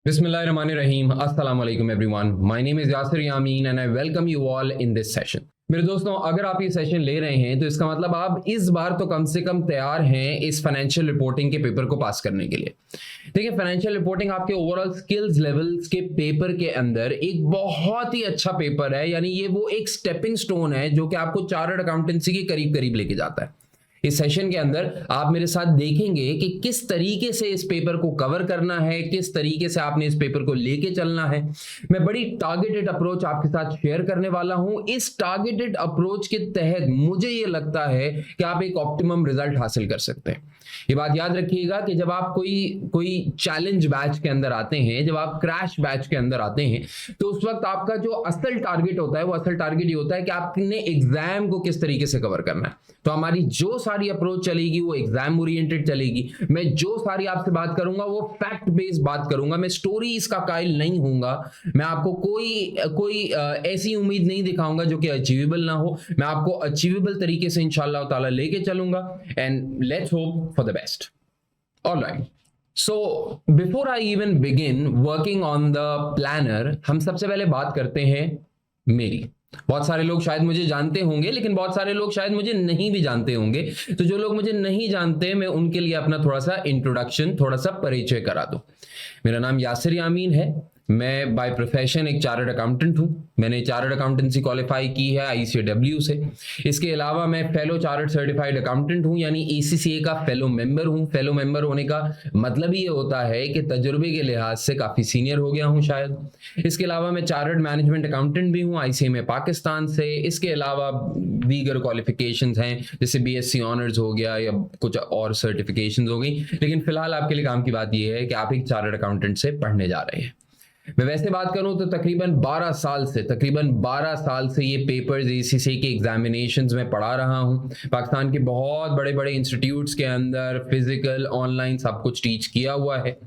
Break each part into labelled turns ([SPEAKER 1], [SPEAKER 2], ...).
[SPEAKER 1] Bismillahirrahmanirrahim. Assalamu alaikum everyone. My name is Yasir Yamin and I welcome you all in this session. मेरे दोस्तों, अगर आप ये session ले रहे हैं तो इसका मतलब आप इस बार तो कम से कम तैयार हैं इस फाइनेंशियल रिपोर्टिंग के पेपर को पास करने के लिए। देखिए, फाइनेंशियल रिपोर्टिंग आपके ओवरऑल स्किल्स लेवल्स के पेपर के अंदर एक बहुत ही अच्छा पेपर है, यानी ये वो एक स्टेपिंग स्टोन है जो कि आपको चार्टर्ड अकाउंटेंसी के करीब करीब लेके जाता है। इस सेशन के अंदर आप मेरे साथ देखेंगे कि किस तरीके से इस पेपर को कवर करना है, किस तरीके से आपने इस पेपर को लेके चलना है। मैं बड़ी टारगेटेड अप्रोच आपके साथ शेयर करने वाला हूं। इस टारगेटेड अप्रोच के तहत मुझे ये लगता है कि आप एक ऑप्टिमम रिजल्ट हासिल कर सकते हैं। ये बात याद रखिएगा कि जब आप कोई चैलेंज बैच के अंदर आते हैं, जब आप क्रैश बैच के अंदर आते हैं, तो उस वक्त आपका जो असल टारगेट होता है वो असल टारगेट ये होता है कि आपने एग्जाम को किस तरीके से कवर करना है। तो हमारी जो सारी अप्रोच चलेगी वो एग्जाम ओरिएंटेड चलेगी। मैं जो सारी आपसे बात करूंगा वो फैक्ट बेस्ड बात करूंगा। मैं स्टोरीज का कायल नहीं हूंगा। मैं आपको कोई ऐसी उम्मीद नहीं दिखाऊंगा जो कि अचीवेबल ना हो। मैं आपको अचीवेबल तरीके से इंशाल्लाह ताला लेके चलूंगा and let's hope for the best. All right. So before I even begin working on the planner, हम सबसे पहले बात करते हैं मेरी। बहुत सारे लोग शायद मुझे जानते होंगे, लेकिन बहुत सारे लोग शायद मुझे नहीं भी जानते होंगे। तो जो लोग मुझे नहीं जानते, मैं उनके लिए अपना थोड़ा सा इंट्रोडक्शन, थोड़ा सा परिचय करा दूं। मेरा नाम यासिर यामीन है। मैं बाय प्रोफेशन एक चार्टर्ड अकाउंटेंट हूं। मैंने चार्टर्ड अकाउंटेंसी क्वालिफाई की है ICAW से। इसके अलावा मैं फेलो चार्टर्ड सर्टिफाइड अकाउंटेंट हूं, यानी ACCA का फेलो मेंबर हूं। फेलो मेंबर होने का मतलब ही ये होता है कि तजुर्बे के लिहाज से काफ़ी सीनियर हो गया हूं शायद। इसके अलावा मैं चार्टर्ड मैनेजमेंट अकाउंटेंट भी हूं ICMA पाकिस्तान से। इसके अलावा दीगर क्वालिफिकेशंस हैं, जैसे BSc ऑनर्स हो गया या कुछ और सर्टिफिकेशंस हो गई। लेकिन फिलहाल आपके लिए काम की बात यह है कि आप एक चार्टर्ड अकाउंटेंट से पढ़ने जा रहे हैं। मैं वैसे बात करूं तो तकरीबन 12 साल से ये पेपर्स ACCA के एग्जामिनेशंस में पढ़ा रहा हूं। पाकिस्तान के बहुत बड़े बड़े इंस्टीट्यूट्स के अंदर फिजिकल, ऑनलाइन सब कुछ टीच किया हुआ है।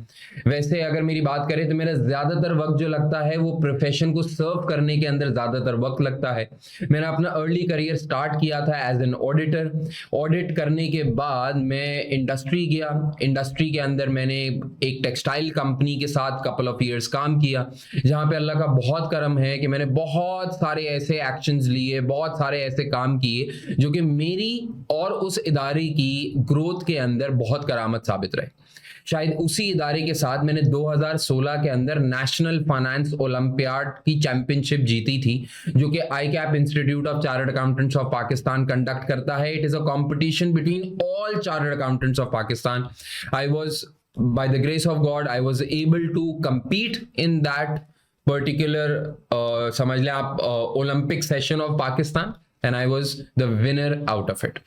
[SPEAKER 1] वैसे अगर मेरी बात करें तो मेरा ज़्यादातर वक्त जो लगता है वो प्रोफेशन को सर्व करने के अंदर ज़्यादातर वक्त लगता है। मैंने अपना अर्ली करियर स्टार्ट किया था एज एन ऑडिटर। ऑडिट करने के बाद मैं इंडस्ट्री गया। इंडस्ट्री के अंदर मैंने एक टेक्सटाइल कंपनी के साथ कपल ऑफ ईयर्स काम किया, जहां पे अल्लाह का बहुत करम है कि मैंने बहुत सारे ऐसे एक्शंस लिए, बहुत सारे ऐसे काम किए जो कि मेरी और उस इदारे की ग्रोथ के अंदर बहुत करामत साबित रहे। शायद उसी इदारे के साथ मैंने 2016 के अंदर नेशनल फाइनेंस ओलंपियाड की चैंपियनशिप जीती थी, जो कि ICAP institute of chartered accountants of Pakistan conduct करता है। It is a competition between all chartered accountants of Pakistan. I was by the grace of God, I was able to compete in that particular समझ लें आप Olympic session of Pakistan and I was the winner out of it.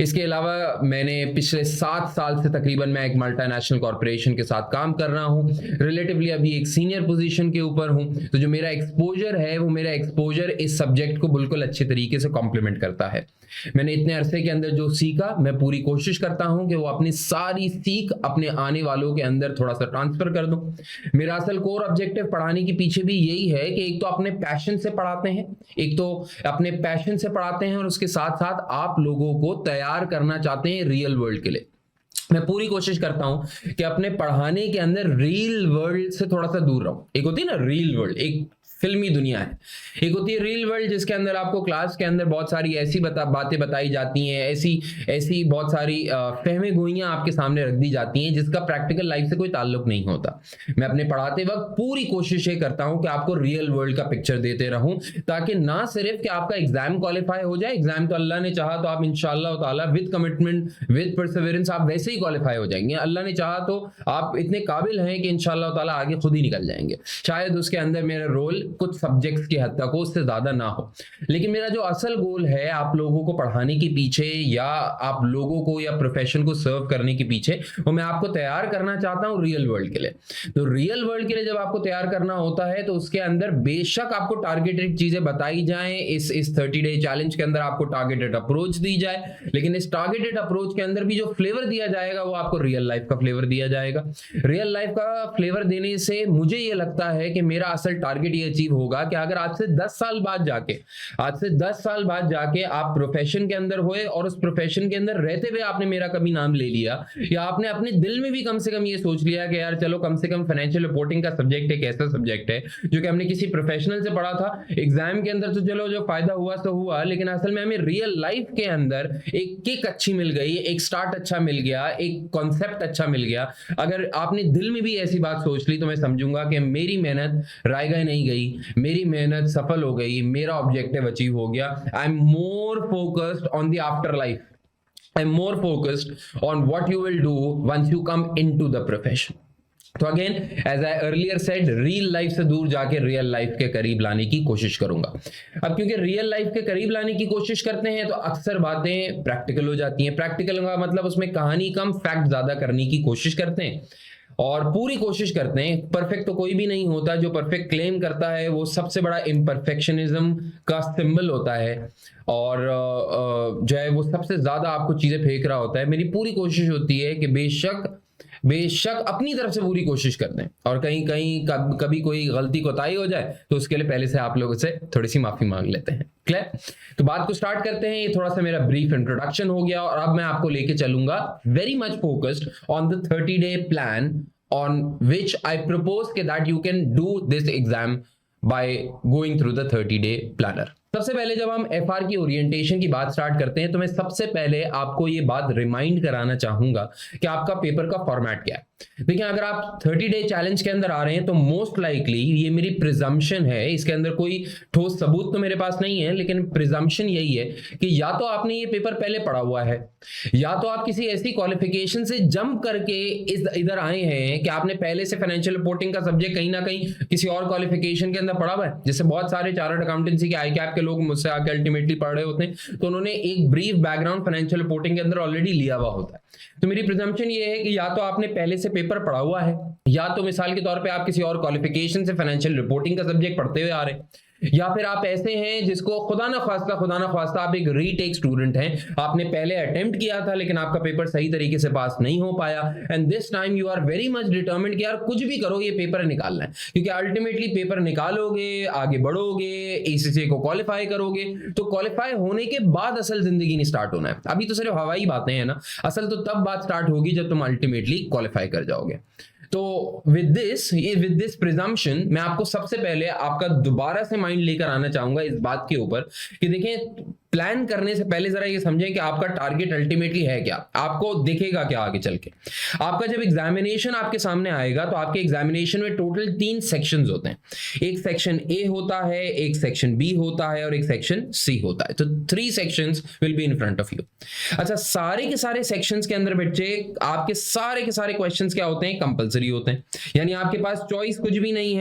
[SPEAKER 1] इसके अलावा मैंने पिछले 7 साल से तकरीबन मैं एक मल्टीनेशनल कॉर्पोरेशन के साथ काम कर रहा हूँ। रिलेटिवली अभी एक सीनियर पोजीशन के ऊपर हूँ। तो जो मेरा एक्सपोजर है वो मेरा एक्सपोजर इस सब्जेक्ट को बिल्कुल अच्छे तरीके से कॉम्प्लीमेंट करता है। मैंने इतने अरसे के अंदर जो सीखा, मैं पूरी कोशिश करता हूं कि वो अपनी सारी सीख अपने आने वालों के अंदर थोड़ा सा ट्रांसफर कर दूं। मेरा असल कोर ऑब्जेक्टिव पढ़ाने के पीछे भी यही है कि एक तो अपने पैशन से पढ़ाते हैं, और उसके साथ साथ आप लोगों को तैयार करना चाहते हैं रियल वर्ल्ड के लिए। मैं पूरी कोशिश करता हूं कि अपने पढ़ाने के अंदर रियल वर्ल्ड से थोड़ा सा दूर रहूं। एक होती है ना रियल वर्ल्ड, एक फिल्मी दुनिया है, एक होती है रियल वर्ल्ड जिसके अंदर आपको क्लास के अंदर बहुत सारी ऐसी बातें बताई जाती हैं, ऐसी बहुत सारी फहमे गोइयां आपके सामने रख दी जाती हैं जिसका प्रैक्टिकल लाइफ से कोई ताल्लुक नहीं होता। मैं अपने पढ़ाते वक्त पूरी कोशिश ये करता हूं कि आपको रियल वर्ल्ड का पिक्चर देते रहूं, ताकि ना सिर्फ कि आपका एग्जाम क्वालिफाई हो जाए, एग्जाम तो अल्लाह ने चाहा तो आप इंशाअल्लाह ताला विद कमिटमेंट, विद परसेवरेंस आप वैसे ही क्वालिफाई हो जाएंगे। अल्लाह ने चाहा तो आप इतने काबिल हैं कि इंशाअल्लाह ताला आगे खुद ही निकल जाएंगे। शायद उसके अंदर मेरा रोल कुछ सब्जेक्ट्स की हद तक हो, उससे ज्यादा ना हो, लेकिन मेरा जो असल गोल है आप लोगों को पढ़ाने के पीछे या आप लोगों को या प्रोफेशन को सर्व करने के पीछे, वो मैं आपको तैयार करना चाहता हूं रियल वर्ल्ड के लिए। तो रियल वर्ल्ड के लिए जब आपको तैयार करना होता है तो उसके अंदर बेशक आपको टारगेटेड चीजें बताई जाएं। इस 30 डे चैलेंज के अंदर आपको टारगेटेड अप्रोच दी जाए, लेकिन इस टारगेटेड अप्रोच के अंदर भी जो फ्लेवर दिया जाएगा वो आपको रियल लाइफ का फ्लेवर दिया जाएगा। रियल लाइफ का फ्लेवर देने से मुझे ये लगता है कि मेरा असल टारगेट ये अचीव होगा कि अगर आज से 10 साल बाद जाके आप प्रोफेशन के अंदर हुए और उस प्रोफेशन के अंदर रहते हुए आपने मेरा कभी नाम ले लिया, या आपने अपने दिल में भी कम से कम ये सोच लिया कि यार चलो कम से कम फाइनेंशियल रिपोर्टिंग का सब्जेक्ट एक ऐसा सब्जेक्ट है जो कि हमने किसी प्रोफेशनल से पढ़ा था, एग्जाम के अंदर तो चलो जो फायदा हुआ तो हुआ, लेकिन असल में हमें रियल लाइफ के अंदर एक किक अच्छी मिल गई, एक स्टार्ट अच्छा मिल गया, एक कॉन्सेप्ट अच्छा मिल गया। अगर आपने दिल में भी ऐसी बात सोच ली तो मैं समझूंगा कि मेरी मेहनत रायगा नहीं गई, मेरी मेहनत सफल हो गई, मेरा ऑब्जेक्टिव अचीव हो गया। I am more focused on the after life, I am more focused on what you will do once you come into the profession. तो again as I earlier said, real life से दूर जाके real life के करीब लाने की कोशिश करूंगा। अब क्योंकि रियल लाइफ के करीब लाने की कोशिश करते हैं तो अक्सर बातें प्रैक्टिकल हो जाती हैं। प्रैक्टिकल का मतलब उसमें कहानी कम फैक्ट ज्यादा करने की कोशिश करते हैं और पूरी कोशिश करते हैं। परफेक्ट तो कोई भी नहीं होता, जो परफेक्ट क्लेम करता है वो सबसे बड़ा इम्परफेक्शनिज्म का सिंबल होता है और जो है वो सबसे ज्यादा आपको चीजें फेंक रहा होता है। मेरी पूरी कोशिश होती है कि बेशक अपनी तरफ से पूरी कोशिश करते हैं और कहीं कभी कोई गलती कोताही हो जाए तो उसके लिए पहले से आप लोगों से थोड़ी सी माफी मांग लेते हैं। क्लियर? तो बात को स्टार्ट करते हैं। ये थोड़ा सा मेरा ब्रीफ इंट्रोडक्शन हो गया और अब मैं आपको लेके चलूंगा very much focused on the 30-day plan on which I propose के that you can do this exam by going through the 30-day planner. सबसे पहले जब हम एफआर की ओरिएंटेशन की बात स्टार्ट करते हैं तो मैं सबसे पहले आपको ये बात रिमाइंड कराना चाहूंगा कि आपका पेपर का फॉर्मेट क्या है। देखिए, अगर आप 30-day चैलेंज के अंदर आ रहे हैं तो मोस्ट लाइकली, ये मेरी प्रिजम्पशन है, इसके अंदर कोई ठोस सबूत तो मेरे पास नहीं है, लेकिन प्रिजम्पशन यही है कि या तो आपने ये पेपर पहले पढ़ा हुआ है, या तो आप किसी ऐसी क्वालिफिकेशन से जंप करके इधर आए हैं कि आपने पहले से फाइनेंशियल रिपोर्टिंग का सब्जेक्ट कहीं ना कहीं किसी और क्वालिफिकेशन के अंदर पढ़ा हुआ है। जैसे बहुत सारे चार्टर्ड अकाउंटेंसी के ICAP के लोग मुझसे आके अल्टीमेटली पढ़ रहे होते हैं तो उन्होंने एक ब्रीफ बैकग्राउंड फाइनेंशियल रिपोर्टिंग के अंदर ऑलरेडी लिया हुआ होता है। तो मेरी प्रिजम्पशन ये है कि या तो आपने पहले से पेपर पढ़ा हुआ है, या तो मिसाल के तौर पे आप किसी और क्वालिफिकेशन से फाइनेंशियल रिपोर्टिंग का सब्जेक्ट पढ़ते हुए आ रहे हैं, या फिर आप ऐसे हैं जिसको खुदा ना ख्वास्ता आप एक रीटेक स्टूडेंट हैं, आपने पहले अटेम्प्ट किया था लेकिन आपका पेपर सही तरीके से पास नहीं हो पाया and this time you are very much determined कि यार कुछ भी करो ये पेपर निकालना है, क्योंकि अल्टीमेटली पेपर निकालोगे, आगे बढ़ोगे, ACCA को क्वालिफाई करोगे, तो क्वालिफाई होने के बाद असल जिंदगी नहीं स्टार्ट होना है। अभी तो सिर्फ हवाई बातें हैं ना, असल तो तब बात स्टार्ट होगी जब तुम अल्टीमेटली क्वालिफाई कर जाओगे। तो विद दिस प्रिजम्पशन मैं आपको सबसे पहले आपका दोबारा से माइंड लेकर आना चाहूंगा इस बात के ऊपर कि देखें, प्लान करने से पहले जरा ये समझें कि आपका टारगेट अल्टीमेटली है क्या, आपको दिखेगा क्या आगे चल के। आपका जब एग्जामिनेशन आपके सामने आएगा तो आपके एग्जामिनेशन में टोटल 3 सेक्शंस होते हैं। एक सेक्शन A होता है, एक सेक्शन B होता है और एक सेक्शन C होता है। तो 3 sections will be in front of you. अच्छा, सारे के सारे सेक्शंस के अंदर बच्चे आपके सारे के सारे क्वेश्चंस क्या होते हैं? कंपलसरी होते हैं, यानी आपके पास चॉइस कुछ भी नहीं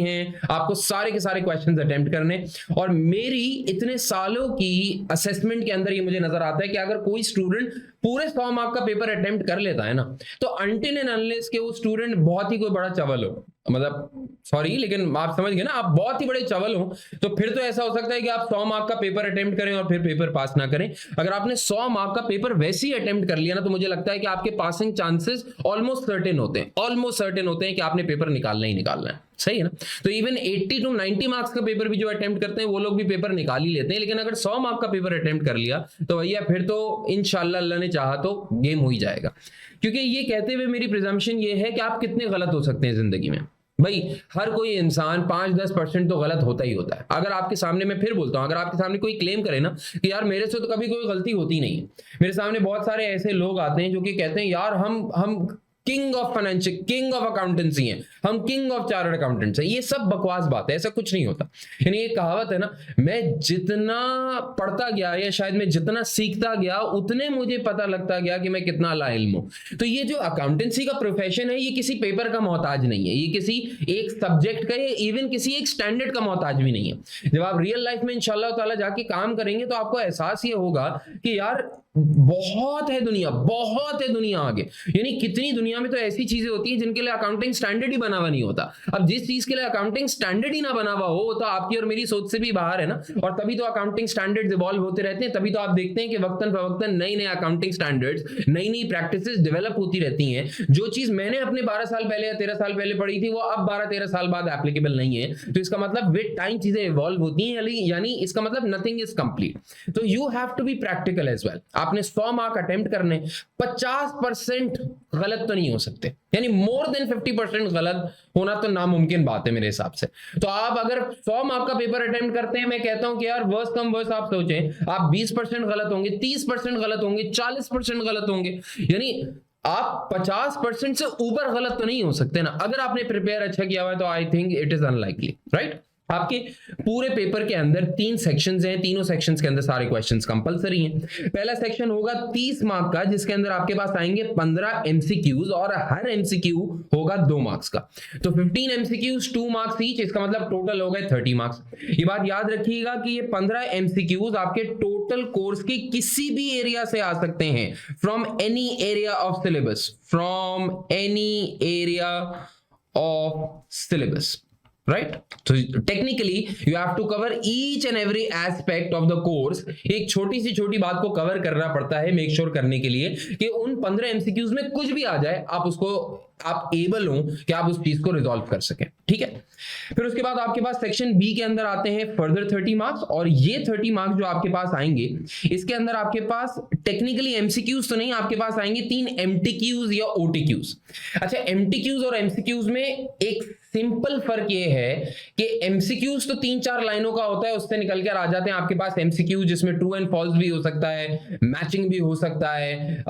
[SPEAKER 1] है, आपको सारे के सारे क्वेश्चंस अटेम्प्ट करने। और मेरी इतने सालों की असेसमेंट के अंदर ये मुझे नजर आता है कि अगर कोई स्टूडेंट पूरे 100 मार्क का पेपर अटेम्प्ट कर लेता है ना, तो अनटिल एंड अनलेस के वो स्टूडेंट बहुत ही कोई बड़ा चवल हो, मतलब सॉरी लेकिन आप समझ गए ना, आप बहुत ही बड़े चवल हो, तो फिर तो ऐसा हो सकता है कि आप 100 मार्क का पेपर अटेम्प्ट करें और फिर पेपर पास ना करें। अगर आपने 100 मार्क का पेपर वैसे ही अटेम्प्ट कर लिया ना, तो मुझे लगता है कि आपके पासिंग चांसेस ऑलमोस्ट सर्टेन होते हैं कि आपने पेपर निकालना ही निकालना है। सही है ना? तो इवन 80 to 90 मार्क्स का पेपर भी जो अटेम्प्ट करते हैं वो लोग भी पेपर निकाल ही लेते हैं, लेकिन अगर 100 मार्क का पेपर अटेम्प्ट कर लिया तो भैया फिर तो इंशाल्लाह अल्लाह ने चाहा तो गेम हो ही जाएगा। क्योंकि ये कहते हुए मेरी प्रिजम्पशन ये है कि आप कितने गलत हो सकते हैं जिंदगी में। भाई हर कोई इंसान 5-10% तो गलत होता ही होता है। अगर आपके सामने, मैं फिर बोलता हूं, अगर आपके सामने कोई क्लेम करे ना कि यार मेरे से तो कभी कोई गलती होती नहीं है, मेरे सामने बहुत सारे ऐसे लोग आते हैं जो कि कहते हैं यार हम king of financial, king of accountancy हैं, हम किंग ऑफ चार्टर्ड अकाउंटेंट्स हैं। ये सब बकवास बात है, ऐसा कुछ नहीं होता। यानी ये कहावत है ना, मैं जितना पढ़ता गया या शायद मैं जितना सीखता गया उतने मुझे पता लगता गया कि मैं कितना लाइल्म हूं। तो ये जो अकाउंटेंसी का प्रोफेशन है, ये किसी पेपर का मोहताज नहीं है, ये किसी एक सब्जेक्ट का, इवन किसी एक स्टैंडर्ड का मोहताज भी नहीं है। जब आप रियल लाइफ में इंशाल्लाह ताला जाके काम करेंगे तो आपको एहसास ये होगा कि यार बहुत है दुनिया आगे। यानी कितनी दुनिया में तो ऐसी चीजें होती हैं जिनके लिए अकाउंटिंग स्टैंडर्ड ही बना हुआ नहीं होता। अब जिस चीज के लिए अकाउंटिंग स्टैंडर्ड ही ना बना हुआ हो तो आपकी और मेरी सोच से भी बाहर है ना। और तभी तो अकाउंटिंग स्टैंडर्ड्स इवॉल्व होते रहते हैं, तभी तो आप देखते हैं कि वक्तन फवक्तन नई नई अकाउंटिंग स्टैंडर्ड्स, नई नई प्रैक्टिसेस डेवलप होती रहती हैं। जो चीज मैंने अपने 12 साल पहले या 13 साल पहले पढ़ी थी वो अब 12-13 साल बाद एप्लीकेबल नहीं है। तो इसका मतलब विद टाइम चीजें इवॉल्व होती हैं, यानी इसका मतलब नथिंग इज कंप्लीट। तो you have to be practical as well. आपने 100 मार्क अटेम्प्ट करने, 50% गलत तो नहीं हो सकते, यानी मोर देन 50% गलत होना तो नामुमकिन बात है मेरे हिसाब से। तो आप अगर 100 मार्क का पेपर अटेम्प्ट करते हैं, मैं कहता हूं कि यार वर्स्ट कम वर्स्ट आप सोचें, आप 20% गलत होंगे, 30% गलत होंगे, 40% गलत होंगे, यानी आप 50% से ऊपर गलत तो नहीं हो सकते ना। अगर आपने प्रिपेयर अच्छा किया हुआ है तो I think it is unlikely, right. आपके पूरे पेपर के अंदर 3 सेक्शंस हैं, तीनों सेक्शंस के अंदर सारे क्वेश्चंस कंपलसरी हैं। पहला सेक्शन होगा 30 मार्क का, जिसके अंदर आपके पास आएंगे 15 एमसीक्यूज और हर एमसीक्यू होगा 2 मार्क्स का। तो 15 एमसीक्यूज 2 मार्क्स ईच, इसका मतलब टोटल हो गए 30 मार्क्स। ये बात याद रखिएगा कि ये 15 एमसीक्यूज आपके टोटल कोर्स के किसी भी एरिया से आ सकते हैं, from any area of syllabus, from any area of syllabus, right? So technically you have to cover each and every aspect of the course। एक छोटी सी छोटी बात को कवर करना पड़ता है मेक श्योर करने के लिए कि उन 15 एमसीक्यूज में कुछ भी आ जाए आप उसको आप एबल हो कि आप उस चीज को रिजॉल्व कर सकें, ठीक है। फिर उसके बाद आपके पास सेक्शन बी के अंदर आते हैं फर्दर 30 मार्क्स, और ये 30 मार्क्स जो आपके पास आएंगे इसके अंदर आपके पास टेक्निकली एमसीक्यूज तो नहीं, आपके पास आएंगे 3 एमटीक्यूज या ओटीक्यूज। अच्छा, एमटीक्यूज और एमसीक्यूज में एक सिंपल फर्क ये है कि एमसीक्यूज तो 3-4 लाइनों का होता है, उससे निकल कर आ जाते हैं आपके पास एमसीक्यू जिसमें ट्रू एंड फॉल्स भी हो सकता है, मैचिंग भी हो सकता है,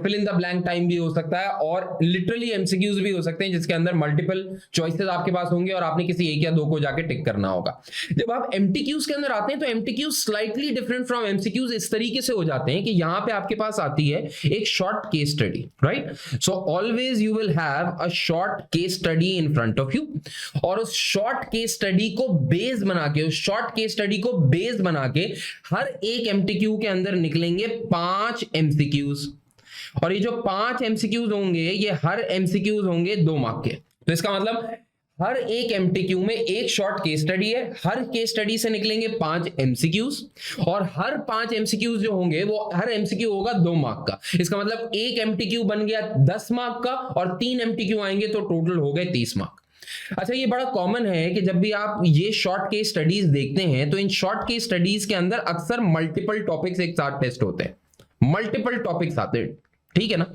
[SPEAKER 1] fill in the blank time भी हो सकता है, और लिटरली एमसीक्यूज भी हो सकते हैं जिसके अंदर मल्टीपल चॉइसेस आपके पास होंगे और आपने किसी एक या दो को जाके टिक करना होगा। जब आप एमटीक्यूज के अंदर आते हैं तो एमटीक्यूज स्लाइटली डिफरेंट फ्रॉम एमसीक्यूज इस तरीके से हो जाते हैं कि यहां पे आपके पास आती है एक short case study, right. So always you will have a short case study in front of you, और उस शॉर्ट केस स्टडी को बेस बना के हर एक एमसीक्यू के अंदर निकलेंगे 5 एमसीक्यूज, और ये जो 5 एमसीक्यूज होंगे ये हर एमसीक्यूज होंगे 2 मार्क के। तो इसका मतलब हर एक एमसीक्यू में एक शॉर्ट केस स्टडी है, हर केस स्टडी से निकलेंगे 5 एमसीक्यूज, और हर 5 एमसीक्यूज जो होंगे वो हर एमसीक्यू होगा 2 मार्क का। इसका मतलब एक एमसीक्यू बन गया 10 मार्क का, और 3 एमसीक्यू आएंगे तो टोटल हो गए 30 मार्क। अच्छा, ये बड़ा कॉमन है कि जब भी आप ये शॉर्ट केस स्टडीज देखते हैं तो इन शॉर्ट केस स्टडीज के अंदर अक्सर मल्टीपल टॉपिक्स एक साथ टेस्ट होते हैं, मल्टीपल टॉपिक्स आते हैं, ठीक है ना।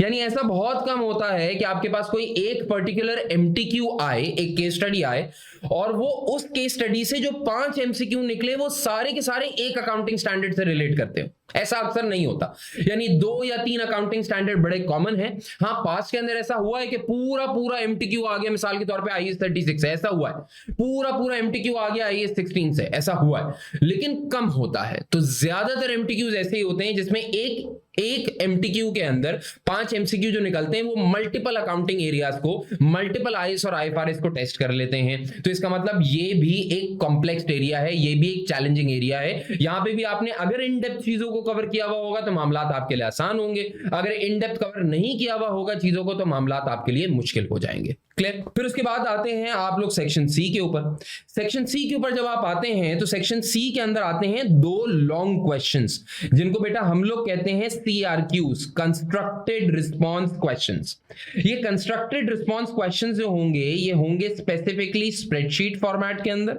[SPEAKER 1] यानी ऐसा बहुत कम होता है कि आपके पास कोई एक पर्टिकुलर एमटीक्यू आए, एक केस स्टडी आए, और वो उस केस स्टडी से जो 5 एमसीक्यू निकले वो सारे के सारे एक अकाउंटिंग स्टैंडर्ड से रिलेट करते हो। ऐसा अक्सर नहीं होता, यानी 2 या 3 अकाउंटिंग स्टैंडर्ड बड़े कॉमन है। हाँ, पास्ट के अंदर ऐसा हुआ है कि पूरा एमटीक्यू आ गया, मिसाल के तौर पे आईएएस 36 से ऐसा हुआ है, पूरा एमटीक्यू आ गया आईएएस 16 से, ऐसा हुआ है, लेकिन कम होता है। तो ज्यादातर एमटीक्यूज ऐसे ही होते हैं जिसमें एक एमटीक्यू के अंदर 5 एमसीक्यू जो निकलते हैं वो मल्टीपल अकाउंटिंग एरियाज को, मल्टीपल आईएएस और आईएफआरएस को टेस्ट कर लेते हैं। तो इसका मतलब ये भी एक कॉम्प्लेक्स एरिया है, ये भी एक चैलेंजिंग एरिया है। यहां पे भी आपने अगर इन डेप्थ चीजों को कवर किया हुआ होगा तो मामला आपके लिए आसान होंगे, अगर इन डेप्थ कवर नहीं किया हुआ होगा चीजों को तो मामला आपके लिए मुश्किल हो जाएंगे। क्लियर। फिर उसके बाद आते हैं आप लोग सेक्शन सी के ऊपर। सेक्शन सी के ऊपर जब आप आते हैं तो सेक्शन सी के अंदर आते हैं 2 लॉन्ग क्वेश्चंस, जिनको बेटा हम लोग कहते हैं CRQs, कंस्ट्रक्टेड रिस्पॉन्स क्वेश्चंस। ये कंस्ट्रक्टेड रिस्पॉन्स क्वेश्चंस जो होंगे ये होंगे स्पेसिफिकली स्प्रेडशीट फॉर्मेट के अंदर,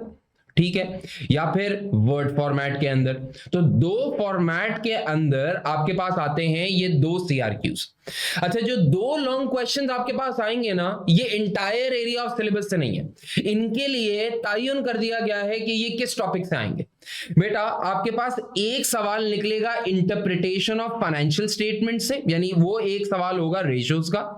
[SPEAKER 1] ठीक है, या फिर वर्ड फॉर्मेट के अंदर। तो 2 फॉर्मेट के अंदर आपके पास आते हैं ये 2 CRQs। अच्छा, जो 2 लॉन्ग क्वेश्चंस आपके पास आएंगे ना, ये इंटायर एरिया ऑफ सिलेबस से नहीं है, इनके लिए तयन कर दिया गया है कि ये किस टॉपिक से आएंगे। बेटा, आपके पास एक सवाल निकलेगा इंटरप्रिटेशन ऑफ फाइनेंशियल स्टेटमेंट से, यानी वो एक सवाल होगा रेशियोज का,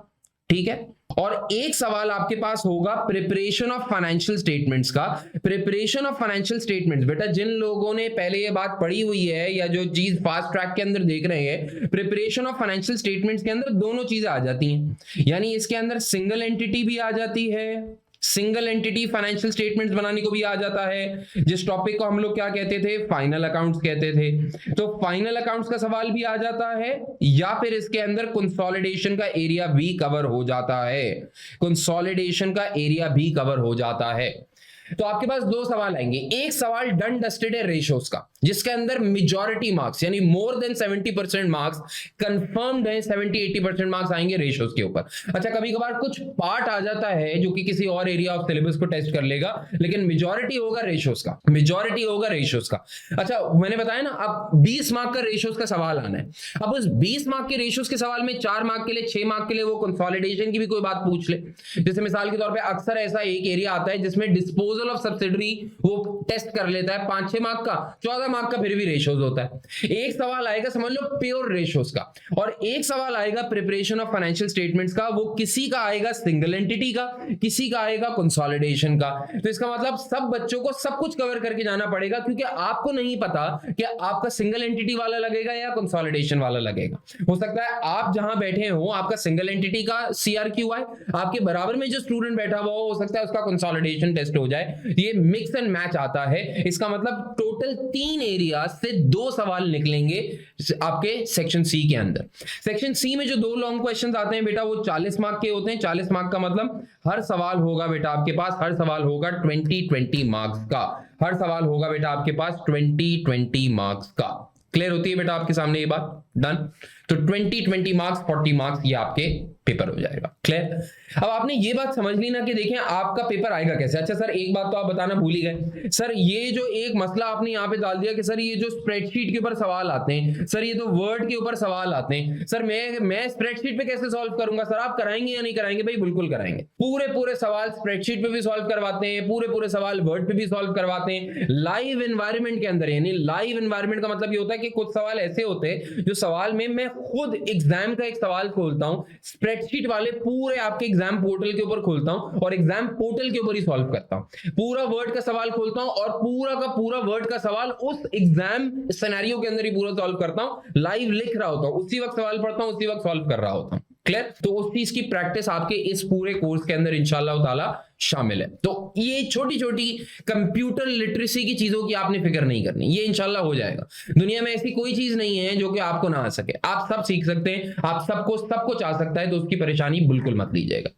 [SPEAKER 1] ठीक है, और एक सवाल आपके पास होगा प्रिपरेशन ऑफ फाइनेंशियल स्टेटमेंट्स का। प्रिपरेशन ऑफ फाइनेंशियल स्टेटमेंट्स, बेटा जिन लोगों ने पहले ये बात पढ़ी हुई है या जो चीज फास्ट ट्रैक के अंदर देख रहे हैं, प्रिपरेशन ऑफ फाइनेंशियल स्टेटमेंट्स के अंदर दोनों चीजें आ जाती हैं, यानी इसके अंदर सिंगल एंटिटी भी आ जाती है, सिंगल एंटिटी फाइनेंशियल स्टेटमेंट्स बनाने को भी आ जाता है, जिस टॉपिक को हम लोग क्या कहते थे, फाइनल अकाउंट्स कहते थे। तो फाइनल अकाउंट्स का सवाल भी आ जाता है, या फिर इसके अंदर कंसोलिडेशन का एरिया भी कवर हो जाता है, कंसोलिडेशन का एरिया भी कवर हो जाता है। तो आपके पास दो सवाल आएंगे, एक सवाल डन डस्टेड है रेशियोज का, जिसके अंदर मेजॉरिटी मार्क्स यानी मोर देन 70% मार्क्स कंफर्म्ड है, 70-80% मार्क्स आएंगे रेशियोज के ऊपर। अच्छा, कभी कभार कुछ पार्ट आ जाता है जो कि किसी और एरिया ऑफ सिलेबस को टेस्ट कर लेगा, लेकिन मेजॉरिटी होगा रेशियोज का, मेजॉरिटी होगा रेशियोज का। अच्छा, मैंने बताया ना, अब 20 मार्क का रेशियोज का सवाल आना है। अब उस 20 मार्क के रेशियोज के सवाल में 4 मार्क के लिए, 6 मार्क के लिए वो कंसोलिडेशन की भी कोई बात पूछ ले। जैसे मिसाल के तौर पे अक्सर ऐसा एक एरिया आता है जिसमें डिस्पोजल ऑफ सब्सिडरी वो टेस्ट कर लेता है, 5-6 मार्क का, 14 मार्क का फिर भी रेशियोज होता है। एक सवाल आएगा समझ लो प्योर रेशियोज का, और एक सवाल आएगा प्रिपरेशन ऑफ फाइनेंशियल स्टेटमेंट्स का, वो किसी का आएगा सिंगल एंटिटी का, किसी का आएगा कंसोलिडेशन का। तो इसका मतलब सब बच्चों को सब कुछ कवर करके जाना पड़ेगा, क्योंकि आपको नहीं पता कि आपका सिंगल एंटिटी वाला लगेगा या कंसोलिडेशन वाला लगेगा। हो सकता है आप जहां बैठे हो आपका सिंगल एंटिटी का CRQ है, आपके बराबर में जो स्टूडेंट बैठा हुआ हो सकता है उसका कंसोलिडेशन टेस्ट हो जाए। ये मिक्स एंड मैच आता है। इसका मतलब टोटल 3 एरिया से 2 सवाल निकलेंगे आपके सेक्शन सी के अंदर। सेक्शन सी में जो 2 लॉन्ग क्वेश्चंस आते हैं बेटा, वो 40 मार्क के होते हैं। 40 मार्क का मतलब हर सवाल होगा बेटा आपके पास, हर सवाल होगा 20 मार्क्स का, हर सवाल होगा बेटा आपके पास 20 मार्क्स का। क्लियर होती है बेटा आपके सामने ये बात? डन। तो 20 मार्क्स, 40 मार्क्स ये आपके पेपर हो जाएगा। क्लियर? अब आपने ये बात समझ ली ना कि देखें आपका पेपर आएगा कैसे। अच्छा सर, एक बात तो आप बताना भूल ही गए सर, ये जो एक मसला आपने यहाँ पे डाल दिया कि सर ये जो स्प्रेडशीट के ऊपर सवाल आते हैं, सर ये तो वर्ड के ऊपर सवाल आते हैं, सर मैं स्प्रेडशीट पे कैसे सॉल्व करूंगा? सर आप कराएंगे या नहीं कराएंगे? भाई बिल्कुल कराएंगे। पूरे सवाल स्प्रेडशीट पे भी सॉल्व करवाते हैं, पूरे सवाल वर्ड पे भी सॉल्व करवाते हैं, लाइव एनवायरनमेंट के अंदर। यानी लाइव एनवायरनमेंट का मतलब ये होता है कि कुछ सवाल ऐसे होते हैं जो सवाल में मैं खुद एग्जाम का एक सवाल खोलता हूं, स्प्रेडशीट वाले पूरे आपके एग्जाम पोर्टल के ऊपर खोलता हूं और एग्जाम पोर्टल के ऊपर ही सॉल्व करता हूं। पूरा वर्ड का सवाल खोलता हूं और पूरा का पूरा वर्ड का सवाल उस एग्जाम सिनेरियो के अंदर ही पूरा सॉल्व करता हूं, लाइव लिख रहा होता हूं, उसी वक्त सवाल पढ़ता हूं, उसी वक्त सॉल्व कर रहा होता हूं। क्लियर? तो उस चीज की प्रैक्टिस आपके इस पूरे कोर्स के अंदर इंशाअल्लाह ताला शामिल है। तो ये छोटी छोटी कंप्यूटर लिटरेसी की चीजों की आपने फिक्र नहीं करनी, ये इंशाल्लाह हो जाएगा। दुनिया में ऐसी कोई चीज नहीं है जो कि आपको ना आ सके, आप सब सीख सकते हैं, आप सबको सब कुछ आ सकता है, तो उसकी परेशानी बिल्कुल मत लीजिएगा।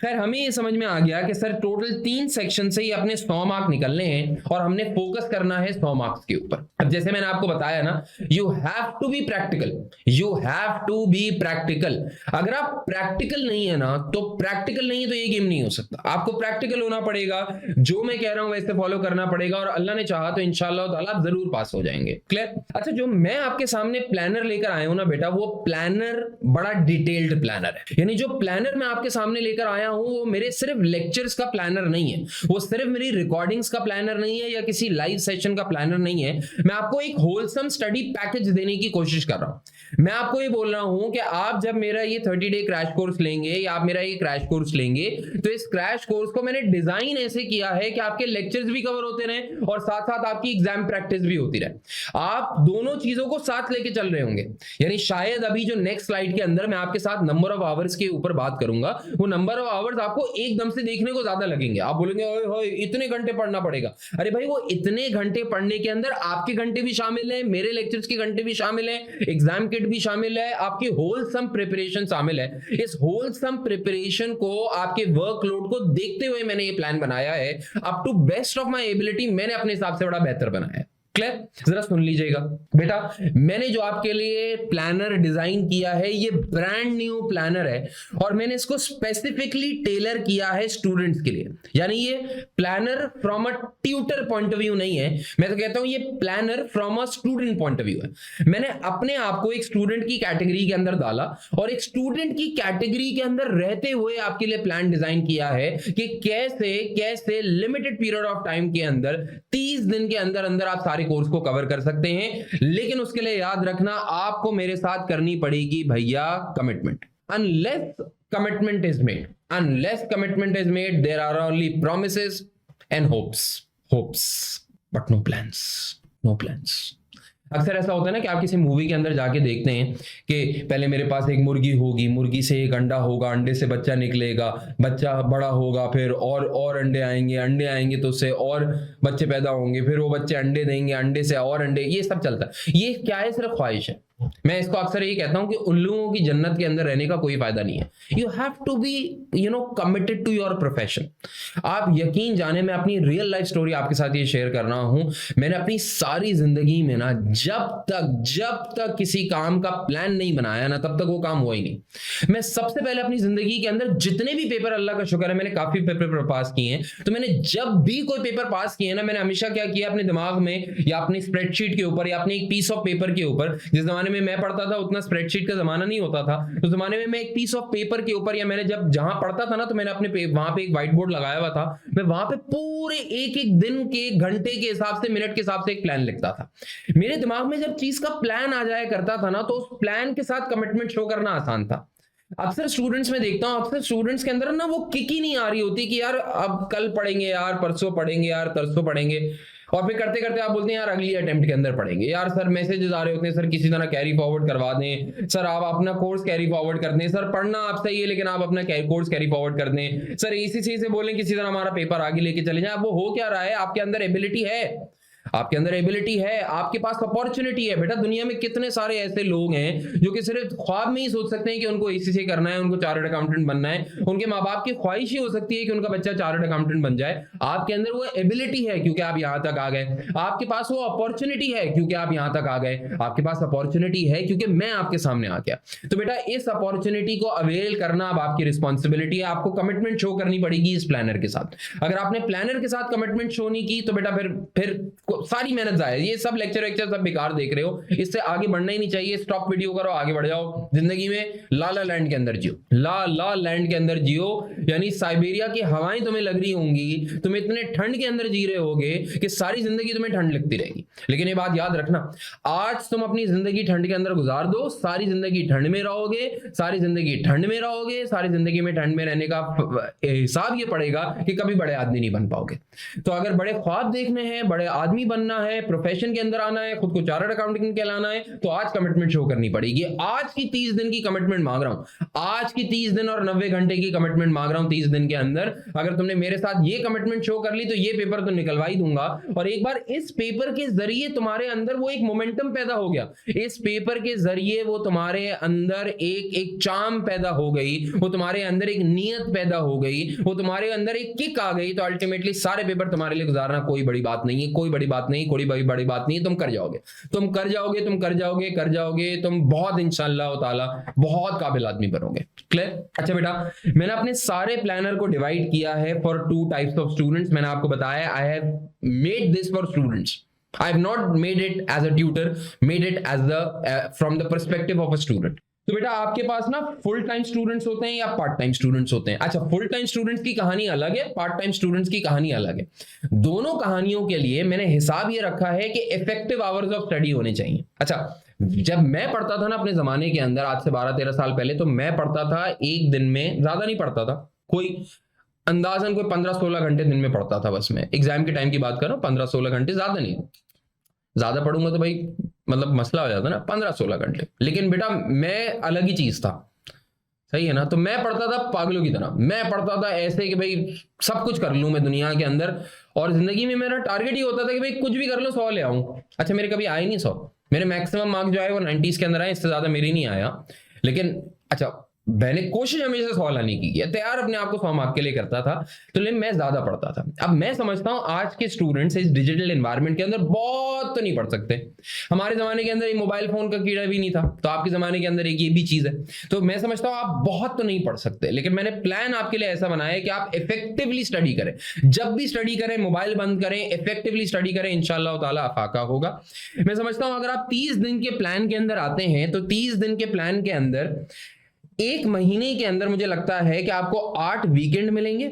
[SPEAKER 1] खैर, हमें ये समझ में आ गया कि सर टोटल 3 सेक्शन से ही अपने 100 मार्क निकलने हैं और हमने फोकस करना है 100 मार्क्स के ऊपर। अब जैसे मैंने आपको बताया ना, you have to be practical, you have to be practical. अगर आप प्रैक्टिकल नहीं है ना, तो प्रैक्टिकल नहीं है तो ये गेम नहीं हो सकता। आपको प्रैक्टिकल होना पड़ेगा, जो मैं कह रहा हूं वैसे फॉलो करना पड़ेगा, और अल्लाह ने चाहा तो इंशाअल्लाह ताला आप जरूर पास हो जाएंगे। क्लियर? अच्छा, जो मैं आपके सामने प्लानर लेकर आया हूं ना बेटा, वो प्लानर बड़ा डिटेल्ड प्लानर है। यानी जो प्लानर मैं आपके सामने लेकर आया हूं वो मेरे सिर्फ लेक्चर्स का प्लानर नहीं है, वो सिर्फ मेरी रिकॉर्डिंग्स का प्लानर नहीं है या किसी लाइव सेशन का प्लानर नहीं है। मैं आपको एक होलसम स्टडी पैकेज देने की कोशिश कर रहा हूं। मैं आपको ये बोल रहा हूं कि आप जब मेरा ये 30 डे क्रैश कोर्स लेंगे या आप मेरा ये क्रैश कोर्स लेंगे, तो इस क्रैश कोर्स को मैंने डिजाइन ऐसे किया है कि आपके लेक्चर्स भी कवर होते रहें और साथ साथ आपकी एग्जाम प्रैक्टिस भी होती रहे। आप दोनों चीजों को साथ लेके चल रहे होंगे। यानी शायद अभी जो नेक्स्ट स्लाइड के अंदर मैं आपके साथ नंबर ऑफ आवर्स के ऊपर बात करूंगा, वो नंबर ऑफ आवर्स आपको एकदम से देखने को ज्यादा लगेंगे। आप बोलेंगे ओए होए इतने घंटे पढ़ना पड़ेगा। अरे भाई, वो इतने घंटे पढ़ने के अंदर आपके घंटे भी शामिल है, मेरे लेक्चर्स के घंटे भी शामिल है, एग्जाम किट भी शामिल है, आपकी होलसम प्रिपरेशन शामिल है। इस होलसम प्रिपरेशन को, आपके वर्कलोड को देखते हुए मैंने ये प्लान बनाया है। Up to best of my ability मैंने अपने हिसाब से बड़ा बेहतर बनाया है। क्लियर? जरा सुन लीजिएगा बेटा, मैंने जो आपके लिए प्लानर डिजाइन किया है ये ब्रांड न्यू प्लानर है और मैंने इसको स्पेसिफिकली टेलर किया है स्टूडेंट्स के लिए। यानी ये planner from a tutor point of view नहीं है, मैं तो कहता हूं ये planner from a student point of view है। मैंने अपने आप को एक स्टूडेंट की कैटेगरी के अंदर डाला और एक स्टूडेंट की कैटेगरी के अंदर रहते हुए आपके लिए प्लान डिजाइन किया है कि कैसे कैसे लिमिटेड पीरियड ऑफ टाइम के अंदर 30 दिन के अंदर अंदर आप सारे कोर्स को कवर कर सकते हैं। लेकिन उसके लिए याद रखना, आपको मेरे साथ करनी पड़ेगी भैया commitment. Unless commitment is made, unless commitment is made, there are only promises and hopes, hopes but no plans, no plans. अक्सर ऐसा होता है ना कि आप किसी मूवी के अंदर जाके देखते हैं कि पहले मेरे पास एक मुर्गी होगी, मुर्गी से एक अंडा होगा, अंडे से बच्चा निकलेगा, बच्चा बड़ा होगा, फिर और अंडे आएंगे तो उससे और बच्चे पैदा होंगे, फिर वो बच्चे अंडे देंगे, अंडे से और अंडे, ये सब चलता है। ये क्या है? सिर्फ ख्वाहिश है। मैं इसको अक्सर यही कहता हूं कि उल्लुओं की जन्नत के अंदर रहने का कोई फायदा नहीं है। You have to be committed to your profession. आप यकीन जाने, मैं अपनी रियल लाइफ स्टोरी आपके साथ ये शेयर कर रहा हूं। मैंने अपनी सारी जिंदगी में ना जब तक किसी काम का प्लान नहीं बनाया ना, तब तक वो काम हुआ ही नहीं। मैं सबसे पहले अपनी जिंदगी के अंदर जितने भी पेपर, अल्लाह का शुक्र है मैंने काफी पेपर पास किए हैं, तो मैंने जब भी कोई पेपर पास किए ना, मैंने हमेशा क्या किया, अपने दिमाग में या अपनी स्प्रेडशीट के ऊपर या अपने एक पीस ऑफ पेपर के ऊपर, जिस जमाने में मैं पढ़ता था उतना स्प्रेडशीट का जमाना नहीं होता था, उस जमाने में मैं एक पीस ऑफ पेपर के ऊपर, या मैंने जब जहां पढ़ता था ना, तो मैंने अपने वहां पे एक व्हाइट बोर्ड लगाया हुआ था, मैं वहां पे पूरे एक दिन के, घंटे के हिसाब से, मिनट के हिसाब से एक प्लान लिखता था। मेरे दिमाग में जब चीज का प्लान आ जाया करता था ना, तो उस प्लान के साथ कमिटमेंट शो करना आसान था। अक्सर स्टूडेंट्स में देखता हूं, अक्सर स्टूडेंट्स के अंदर ना वो किक ही नहीं आ रही होती कि यार अब कल पढ़ेंगे, यार परसों पढ़ेंगे, यार तरसों पढ़ेंगे, और फिर करते करते आप बोलते हैं यार अगली अटेम्प्ट के अंदर पढ़ेंगे। यार सर मैसेजेस आ रहे होते हैं, सर किसी तरह कैरी फॉरवर्ड करवा दें, सर आप अपना कोर्स कैरी फॉरवर्ड कर दें, सर पढ़ना आप सही है लेकिन आप अपना कोर्स कैरी फॉरवर्ड कर दें, सर एसीसी से बोलें किसी तरह हमारा पेपर आगे लेके चले जाए। अब वो हो क्या रहा है? आपके अंदर एबिलिटी है, आपके अंदर एबिलिटी है, आपके पास अपॉर्चुनिटी है। बेटा दुनिया में कितने सारे ऐसे लोग हैं जो कि सिर्फ ख्वाब में ही सोच सकते हैं कि उनको एसीसी करना है, उनको चार्टर्ड अकाउंटेंट बनना है, उनके माँ बाप की ख्वाहिश ही हो सकती है कि उनका बच्चा चार्टर्ड अकाउंटेंट बन जाए। आपके अंदर वो एबिलिटी है क्योंकि आप यहां तक आ गए, आपके पास वो अपॉर्चुनिटी है क्योंकि आप यहां तक आ गए, आपके पास अपॉर्चुनिटी है क्योंकि मैं आपके सामने आ गया। तो बेटा इस अपॉर्चुनिटी को अवेल करना अब आपकी रिस्पॉन्सिबिलिटी है। आपको कमिटमेंट शो करनी पड़ेगी इस प्लानर के साथ। अगर आपने प्लानर के साथ कमिटमेंट शो नहीं की तो बेटा फिर सारी मेहनत जाए। ये सब लेक्चर सब बेकार देख रहे हो, इससे आगे बढ़ना ही नहीं चाहिए। स्टॉप वीडियो करो, आगे बढ़ जाओ जिंदगी में। ला लैंड के अंदर जियो, ला लैंड के अंदर जियो, यानी साइबेरिया की हवाएं तुम्हें लग रही होंगी, तुम इतने ठंड के अंदर जी रहे होगे कि सारी जिंदगी तुम्हें ठंड लगती रहेगी। लेकिन ये बात याद रखना, आज तुम अपनी जिंदगी ठंड के अंदर गुजार दो, सारी जिंदगी ठंड में रहोगे, सारी जिंदगी ठंड में रहोगे, सारी जिंदगी में ठंड में रहने का हिसाब ये पड़ेगा कि कभी बड़े आदमी नहीं बन पाओगे। तो अगर बड़े ख्वाब देखने हैं, बड़े आदमी बनना है, प्रोफेशन के अंदर आना है, खुद को चार्टर्ड अकाउंटेंट कहलाना है, तो आज कमिटमेंट शो करनी पड़ेगी। आज की 30 दिन की कमिटमेंट मांग रहा हूं, आज की 30 दिन और 90 घंटे की कमिटमेंट मांग रहा हूं। 30 दिन के अंदर अगर तुमने मेरे साथ ये कमिटमेंट शो कर ली तो ये पेपर तो निकलवा ही दूंगा। और एक बार इस पेपर के जरिए तुम्हारे अंदर वो एक मोमेंटम पैदा हो गया, इस पेपर के जरिए वो तुम्हारे अंदर एक चार्म पैदा हो गई, वो तुम्हारे अंदर एक नियत पैदा हो गई, वो तुम्हारे अंदर एक किक आ गई, तो अल्टीमेटली सारे पेपर तुम्हारे लिए गुजारना कोई बड़ी बात नहीं है, कोई बड़ी बात नहीं, कोई बड़ी बात नहीं है। तुम कर जाओगे, तुम बहुत इंशाअल्लाह ताला बहुत काबिल आदमी बनोगे। क्लियर? अच्छा बेटा, मैंने अपने सारे प्लानर को डिवाइड किया है फॉर 2 टाइप्स ऑफ स्टूडेंट्स। मैंने आपको बताया I have made this for students, I have not made it as a tutor, made it as from the perspective of a student. तो बेटा आपके पास ना फुल टाइम स्टूडेंट्स होते हैं या पार्ट टाइम स्टूडेंट्स होते हैं। अच्छा, फुल टाइम स्टूडेंट्स की कहानी अलग है, पार्ट टाइम स्टूडेंट्स की कहानी अलग है। दोनों कहानियों के लिए मैंने हिसाब ये रखा है कि इफेक्टिव आवर्स ऑफ स्टडी होने चाहिए। अच्छा, जब मैं पढ़ता था ना अपने जमाने के अंदर, आज से 12-13 साल पहले, तो मैं पढ़ता था एक दिन में, ज्यादा नहीं पढ़ता था, कोई अंदाजन कोई 15-16 घंटे दिन में पढ़ता था। बस मैं एग्जाम के टाइम की बात कर रहा हूँ, 15-16 घंटे, ज्यादा नहीं। ज्यादा पढ़ूंगा तो भाई मतलब मसला हो जाता ना, 15-16 घंटे। लेकिन बेटा मैं अलग ही चीज था, सही है ना। तो मैं पढ़ता था पागलों की तरह, मैं पढ़ता था ऐसे कि भाई सब कुछ कर लूं मैं दुनिया के अंदर, और जिंदगी में मेरा टारगेट ही होता था कि भाई कुछ भी कर लो 100 ले आऊं। अच्छा, मेरे कभी आए नहीं 100, मेरे मैक्सिमम मार्क्स जो आए वो 90s के अंदर आए, इससे ज्यादा मेरे नहीं आया। लेकिन अच्छा, मैंने कोशिश हमेशा 100 लाने की, तैयार अपने आप को 100 मार्क के लिए करता था, तो लेकिन मैं ज्यादा पढ़ता था। अब मैं समझता हूं आज के स्टूडेंट्स इस डिजिटल एनवायरनमेंट के अंदर बहुत तो नहीं पढ़ सकते। हमारे जमाने के अंदर ये मोबाइल फोन का कीड़ा भी नहीं था, तो आपके जमाने के अंदर एक ये भी चीज है। तो मैं समझता हूं आप बहुत तो नहीं पढ़ सकते, लेकिन मैंने प्लान आपके लिए ऐसा बनाया है कि आप इफेक्टिवली स्टडी करें। जब भी स्टडी करें, मोबाइल बंद करें, इफेक्टिवली स्टडी करें, इंशाअल्लाह ताला अफाका होगा। मैं समझता हूं अगर आप 30 दिन के प्लान के अंदर आते हैं, तो 30 दिन के प्लान के अंदर एक महीने के अंदर मुझे लगता है कि आपको 8 वीकेंड मिलेंगे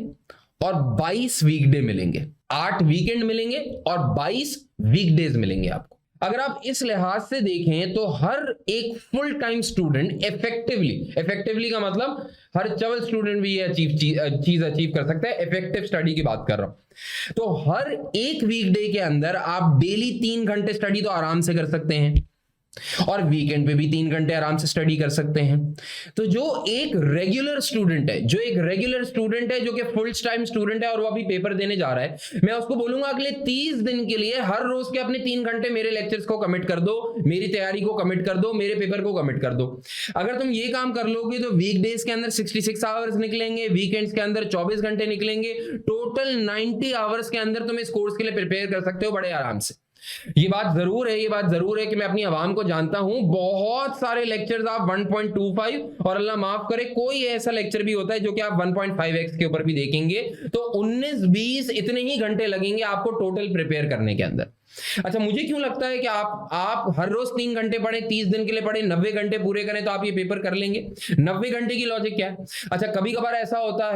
[SPEAKER 1] और 22 वीकडे मिलेंगे। 8 वीकेंड मिलेंगे और 22 वीकडेज मिलेंगे आपको। अगर आप इस लिहाज से देखें तो हर एक फुल टाइम स्टूडेंट इफेक्टिवली का मतलब हर चवल स्टूडेंट भी ये चीज अचीव कर सकता है। इफेक्टिव स्टडी की बात कर रहा हूं। तो हर एक वीकडे के अंदर आप डेली 3 घंटे स्टडी तो आराम से कर सकते हैं, और वीकेंड पे भी 3 घंटे आराम से स्टडी कर सकते हैं। तो जो एक रेगुलर स्टूडेंट है, जो कि फुल टाइम स्टूडेंट है और वो अभी पेपर देने जा रहा है, मैं उसको बोलूंगा अगले 30 दिन के लिए हर रोज के अपने 3 घंटे मेरे लेक्चर्स को कमिट कर दो, मेरी तैयारी को कमिट कर दो, मेरे पेपर को कमिट कर दो। अगर तुम ये काम कर लोगे तो वीकडेज के अंदर 66 आवर्स निकलेंगे, वीकेंड्स के अंदर 24 घंटे निकलेंगे, टोटल 90 आवर्स के अंदर तुम इस कोर्स के लिए प्रिपेयर कर सकते हो बड़े आराम से। ये बात जरूर है कि मैं अपनी आवाम को जानता हूं, बहुत सारे लेक्चर्स आप 1.25 और अल्लाह माफ करे कोई ऐसा लेक्चर भी होता है जो कि आप 1.5x के ऊपर भी देखेंगे, तो 19-20 इतने ही घंटे लगेंगे आपको टोटल प्रिपेयर करने के अंदर। अच्छा, मुझे क्यों लगता है कि आप हर रोज 3 घंटे पढ़े, 30 दिन के लिए पढ़े, 90 घंटे पूरे करें तो आप ये पेपर कर लेंगे। 90 घंटे की लॉजिक क्या है? अच्छा, कभी कभार ऐसा होता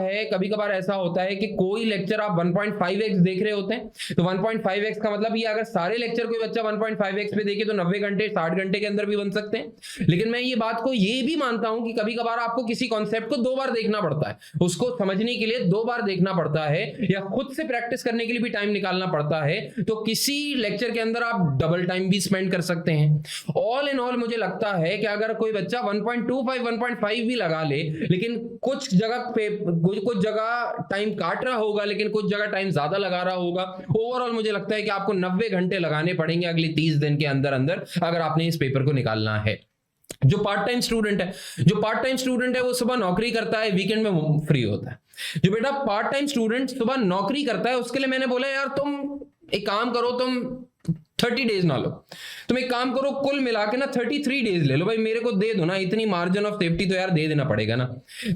[SPEAKER 1] है कि कोई लेक्चर आप 1.5x देख रहे होते हैं, तो 1.5x का मतलब ये अगर सारे लेक्चर कोई बच्चा 1.5x पे देखे तो 90 घंटे 60 घंटे के अंदर भी बन सकते हैं। लेकिन मैं ये बात को ये भी मानता हूं कि कभी कभार आपको किसी कॉन्सेप्ट को 2 बार देखना पड़ता है, उसको समझने के लिए 2 बार देखना पड़ता है, या खुद से प्रैक्टिस करने के लिए भी टाइम निकालना पड़ता है। तो किसी लेक्चर के अंदर आप डबल टाइम भी स्पेंड कर सकते हैं। ऑल इन ऑल मुझे लगता है कि अगर कोई बच्चा 1.25 1.5 भी लगा ले, लेकिन कुछ जगह टाइम काट रहा होगा, लेकिन कुछ जगह टाइम ज्यादा लगा रहा होगा, ओवरऑल मुझे लगता है कि आपको 90 घंटे लगाने पड़ेंगे अगले 30 दिन के अंदर अगर आपने इस पेपर को निकालना है। जो पार्ट टाइम स्टूडेंट है वो सुबह नौकरी करता है, वीकेंड में फ्री होता है। जो बेटा पार्ट टाइम स्टूडेंट सुबह नौकरी करता है, उसके लिए मैंने बोला यार तुम एक काम करो, तुम 30 डेज ना लो, तुम एक काम करो कुल मिला के ना 33 डेज ले लो। भाई मेरे को दे दो ना, इतनी मार्जिन ऑफ सेफ्टी तो यार दे देना पड़ेगा ना।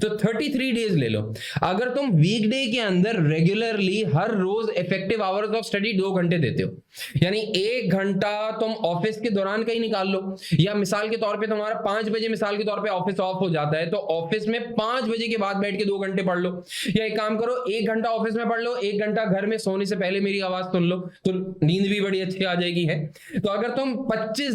[SPEAKER 1] तो 33 डेज ले लो। अगर तुम वीकडे के अंदर रेगुलरली हर रोज इफेक्टिव आवर्स ऑफ स्टडी 2 घंटे देते हो, यानी 1 घंटा तुम ऑफिस के दौरान कहीं निकाल लो, या मिसाल के तौर पे तुम्हारा 5 बजे मिसाल के तौर पे ऑफिस ऑफ हो जाता है, तो ऑफिस में 5 बजे के बाद बैठ के 2 घंटे पढ़ लो। या एक काम करो, 1 घंटा ऑफिस में पढ़ लो, 1 घंटा घर में सोने से पहले मेरी आवाज सुन लो, तो नींद भी बड़ी अच्छी आ जाएगी है। तो अगर तुम 25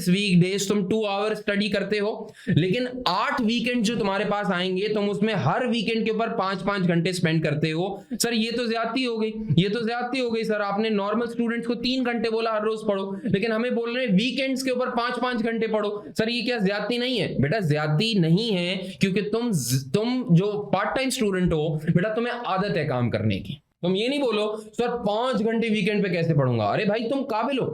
[SPEAKER 1] वीकडेज तुम 2 आवर स्टडी करते हो, लेकिन 8 वीकेंड जो तुम्हारे पास आएंगे तुम उसमें हर वीकेंड के ऊपर 5-5 घंटे स्पेंड करते हो, सर ये तो ज्यादती हो गई सर। आपने नॉर्मल स्टूडेंट्स को 3 घंटे बोला हर रोज पढ़ो, लेकिन हमें बोल रहे हैं वीकेंड्स के ऊपर 5-5 घंटे पढ़ो। सर ये क्या ज्यादती नहीं है? बेटा ज्यादती नहीं है, क्योंकि तुम जो पार्ट टाइम स्टूडेंट हो बेटा, तुम्हें आदत है काम करने की। तुम ये नहीं बोलो सर 5 घंटे वीकेंड पे कैसे पढ़ूंगा। अरे भाई तुम काबिल हो,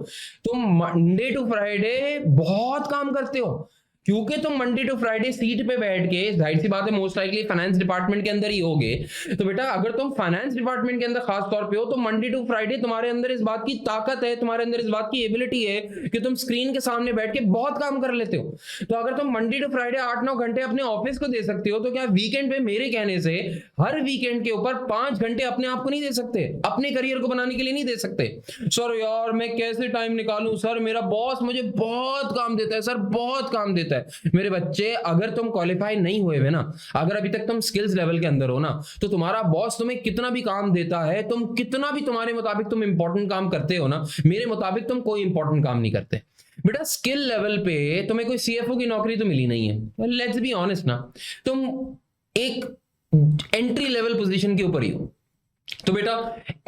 [SPEAKER 1] तुम मंडे टू फ्राइडे बहुत काम करते हो, क्योंकि तुम मंडे टू फ्राइडे सीट पे बैठ के, जाहिर सी बात है मोस्ट लाइकली फाइनेंस डिपार्टमेंट के अंदर ही होगे, तो बेटा अगर तुम फाइनेंस डिपार्टमेंट के अंदर खास तौर पे हो तो मंडे टू फ्राइडे तुम्हारे अंदर इस बात की ताकत है, तुम्हारे अंदर इस बात की एबिलिटी है कि तुम स्क्रीन के सामने बैठ के बहुत काम कर लेते हो। तो अगर तुम मंडे टू फ्राइडे 8-9 घंटे अपने ऑफिस को दे सकते हो, तो क्या वीकेंड पे मेरे कहने से हर वीकेंड के ऊपर 5 घंटे अपने आप को नहीं दे सकते, अपने करियर को बनाने के लिए नहीं दे सकते? सर यार मैं कैसे टाइम निकालूं सर, मेरा बॉस मुझे बहुत काम देता है सर, बहुत काम देता है। मेरे बच्चे, अगर तुम क्वालिफाई नहीं हुए ना, अगर अभी तक तुम स्किल्स लेवल के अंदर हो ना, तो तुम्हारा बॉस तुम्हें कितना भी काम देता है, तुम कितना भी तुम्हारे मुताबिक तुम इंपॉर्टेंट काम करते हो ना, मेरे मुताबिक तुम कोई इंपॉर्टेंट काम नहीं करते। बेटा स्किल लेवल पे तुम्हें कोई सीएफओ की नौकरी तो मिली नहीं है, लेट्स बी ऑनेस्ट ना, तुम एक एंट्री लेवल पोजीशन के ऊपर ही हो। तो बेटा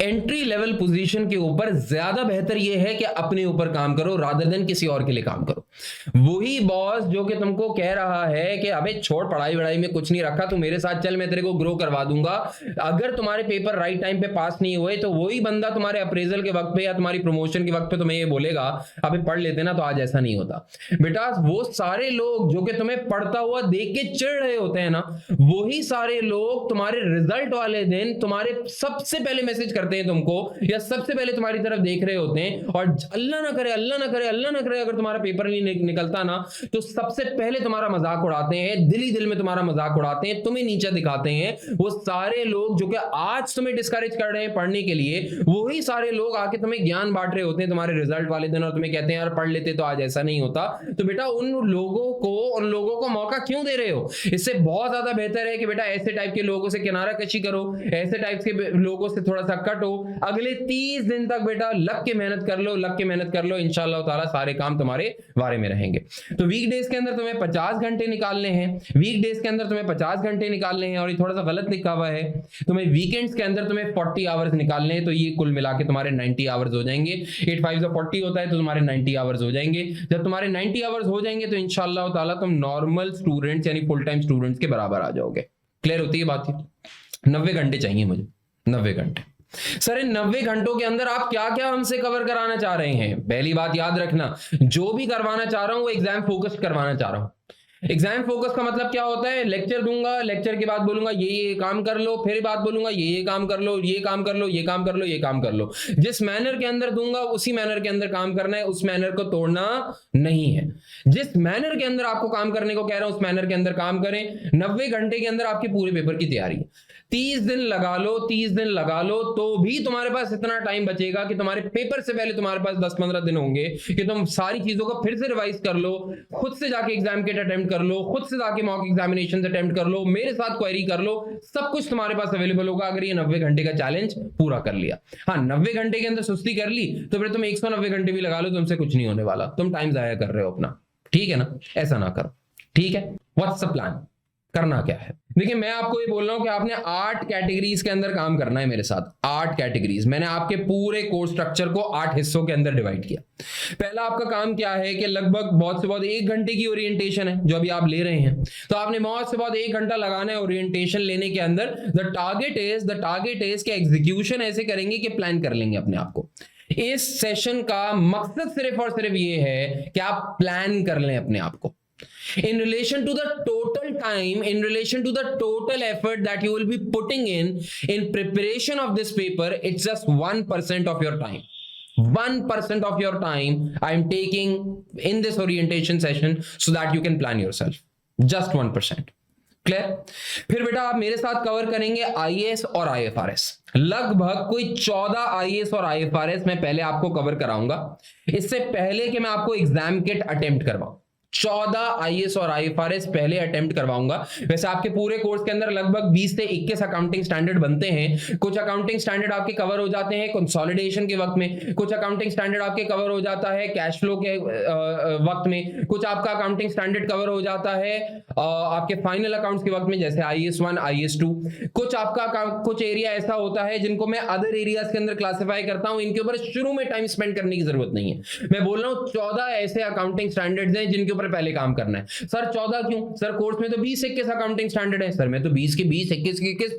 [SPEAKER 1] एंट्री लेवल पोजीशन के ऊपर ज्यादा बेहतर यह है कि अपने ऊपर काम करो रादर देन किसी और के लिए काम करो। वही बॉस जो कि तुमको कह रहा है कि अबे छोड़, पढ़ाई वढ़ाई में कुछ नहीं रखा, तू मेरे साथ चल, मैं तेरे को ग्रो करवा दूंगा, अगर तुम्हारे पेपर राइट टाइम पे पास नहीं हुए तो वही बंदा तुम्हारे अप्रेजल के वक्त पे या तुम्हारी प्रमोशन के वक्त पे तुम्हें ये बोलेगा अबे पढ़ लेते ना, तो आज ऐसा नहीं होता। बेटा वो सारे लोग जो कि तुम्हें पढ़ता हुआ देख के चिढ़ रहे होते हैं ना, वही सारे लोग तुम्हारे रिजल्ट वाले दिन तुम्हारे सबसे पहले मैसेज करते हैं तुमको, या सबसे पहले तुम्हारी तरफ देख रहे होते हैं, और अल्लाह ना करे अगर तुम्हारा पेपर नहीं निकलता ना, तो सबसे पहले तुम्हारा मजाक उड़ाते हैं, दिल ही दिल में तुम्हारा मजाक उड़ाते हैं, तुम्हें नीचा दिखाते हैं। वो सारे लोग जो कि आज तुम्हें डिस्करेज कर रहे हैं पढ़ने के लिए, वही सारे लोग आके तुम्हें ज्ञान बांट रहे होते हैं तुम्हारे रिजल्ट वाले दिन, और तुम्हें कहते हैं यार पढ़ लेते तो आज ऐसा नहीं होता। तो बेटा उन लोगों को मौका क्यों दे रहे हो? इससे बहुत ज्यादा बेहतर है कि बेटा ऐसे टाइप के लोगों से किनारा कशी करो, ऐसे टाइप के लोगों से थोड़ा सा कट हो, अगले 30 दिन तक बेटा लग के मेहनत कर लो, लग के मेहनत कर लो, इंशाल्लाह ताला सारे काम तुम्हारे वारे में रहेंगे। तो वीकडेज के अंदर तुम्हें 50 घंटे निकालने हैं, वीकडेज के अंदर तुम्हें 50 घंटे निकालने हैं, और ये थोड़ा सा गलत लिखा हुआ है, तुम्हें वीकेंड्स के अंदर तुम्हें 40 आवर्स निकालने हैं। तो ये कुल मिला के तुम्हारे 90 आवर्स हो जाएंगे। 8 5 40 होता है, तो तुम्हारे 90 आवर्स हो जाएंगे। जब तुम्हारे 90 आवर्स हो जाएंगे तो इंशाल्लाह ताला तुम नॉर्मल स्टूडेंट्स यानी फुल टाइम स्टूडेंट्स के बराबर आ जाओगे। क्लियर होती है बात? 90 घंटे चाहिए मुझे, 90 घंटे। सर इन 90 घंटों के अंदर आप क्या क्या हमसे कवर कराना चाह रहे हैं? पहली बात याद रखना, जो भी करवाना चाह रहा हूं वो एग्जाम फोकस करवाना चाह रहा हूं। एग्जाम फोकस का मतलब क्या होता है? लेक्चर दूंगा, लेक्चर के बाद बोलूंगा ये काम कर लो, फिर बात बोलूंगा ये काम कर लो, ये काम कर लो, ये काम कर लो, ये काम कर लो। जिस मैनर के अंदर दूंगा उसी मैनर के अंदर काम करना है, उस मैनर को तोड़ना नहीं है। जिस मैनर के अंदर आपको काम करने को कह रहा हूं उस मैनर के अंदर काम करें। 90 घंटे के अंदर आपके पूरे पेपर की तैयारी है। 30 दिन लगा लो, 30 दिन लगा लो, तो भी तुम्हारे पास इतना टाइम बचेगा कि तुम्हारे पेपर से पहले तुम्हारे पास 10-15 दिन होंगे कि तुम सारी चीजों को फिर से रिवाइज कर लो, खुद से जाके एग्जाम के अटेम्प्ट कर लो, खुद से जाके मॉक एग्जामिनेशन अटेम्प्ट कर लो, मेरे साथ क्वेरी कर लो, सब कुछ तुम्हारे पास अवेलेबल होगा अगर ये 90 घंटे का चैलेंज पूरा कर लिया। हाँ, 90 घंटे के अंदर सुस्ती कर ली तो फिर तुम 190 घंटे भी लगा लो, तुमसे कुछ नहीं होने वाला, तुम टाइम जाया कर रहे हो अपना। ठीक है ना? ऐसा ना करो। ठीक है? What's the plan? करना क्या है? देखिए मैं आपको ये बोल रहा हूं कि आपने 8 कैटेगरीज के अंदर काम करना है मेरे साथ। 8 कैटेगरीज, मैंने आपके पूरे कोर्स स्ट्रक्चर को 8 हिस्सों के अंदर डिवाइड किया। पहला आपका काम क्या है कि लगभग बहुत से बहुत 1 घंटे की ओरिएंटेशन है जो अभी आप ले रहे हैं, तो आपने बहुत से बहुत 1 घंटा लगाना है ओरिएंटेशन लेने के अंदर। द टारगेट इज कि एग्जीक्यूशन ऐसे करेंगे कि प्लान कर लेंगे अपने आप को। इस सेशन का मकसद सिर्फ और सिर्फ ये है कि आप प्लान कर लें अपने आप को in relation to the total time, in relation to the total effort that you will be putting in preparation of this paper. It's just 1% of your time. 1% of your time I am taking in this orientation session so that you can plan yourself. Just 1%. Clear? फिर बेटा आप मेरे साथ cover करेंगे IAS और IFRS. लगभग कोई 14 IAS और आईएफआरएस मैं पहले आपको कवर कराऊंगा, इससे पहले कि मैं आपको एग्जाम किट अटेम्प्ट करवाऊं। 14 आईएएस और आईएफआरएस पहले अटेम्प्ट करवाऊंगा। वैसे आपके पूरे कोर्स के अंदर लगभग 20 से 21 अकाउंटिंग स्टैंडर्ड बनते हैं। कुछ अकाउंटिंग स्टैंडर्ड आपके कवर हो जाते हैं कंसोलिडेशन के वक्त में, कुछ अकाउंटिंग स्टैंडर्ड आपके कवर हो जाता है कैश फ्लो के वक्त में, कुछ आपका अकाउंटिंग स्टैंडर्ड कवर हो जाता है आपके फाइनल अकाउंट्स के वक्त में, जैसे आईएएस 1, आईएएस 2। कुछ आपका कुछ एरिया ऐसा होता है जिनको मैं अदर एरियाज के अंदर क्लासिफाई करता हूं, इनके ऊपर शुरू में टाइम स्पेंड करने की जरूरत नहीं है। मैं बोल रहा हूं 14 ऐसे अकाउंटिंग स्टैंडर्ड्स हैं जिनके पहले काम करना है। सर 14 क्यों? सर कोर्स में तो 20-21 अकाउंटिंग स्टैंडर्ड है। सर मैं तो 20 के 20, 21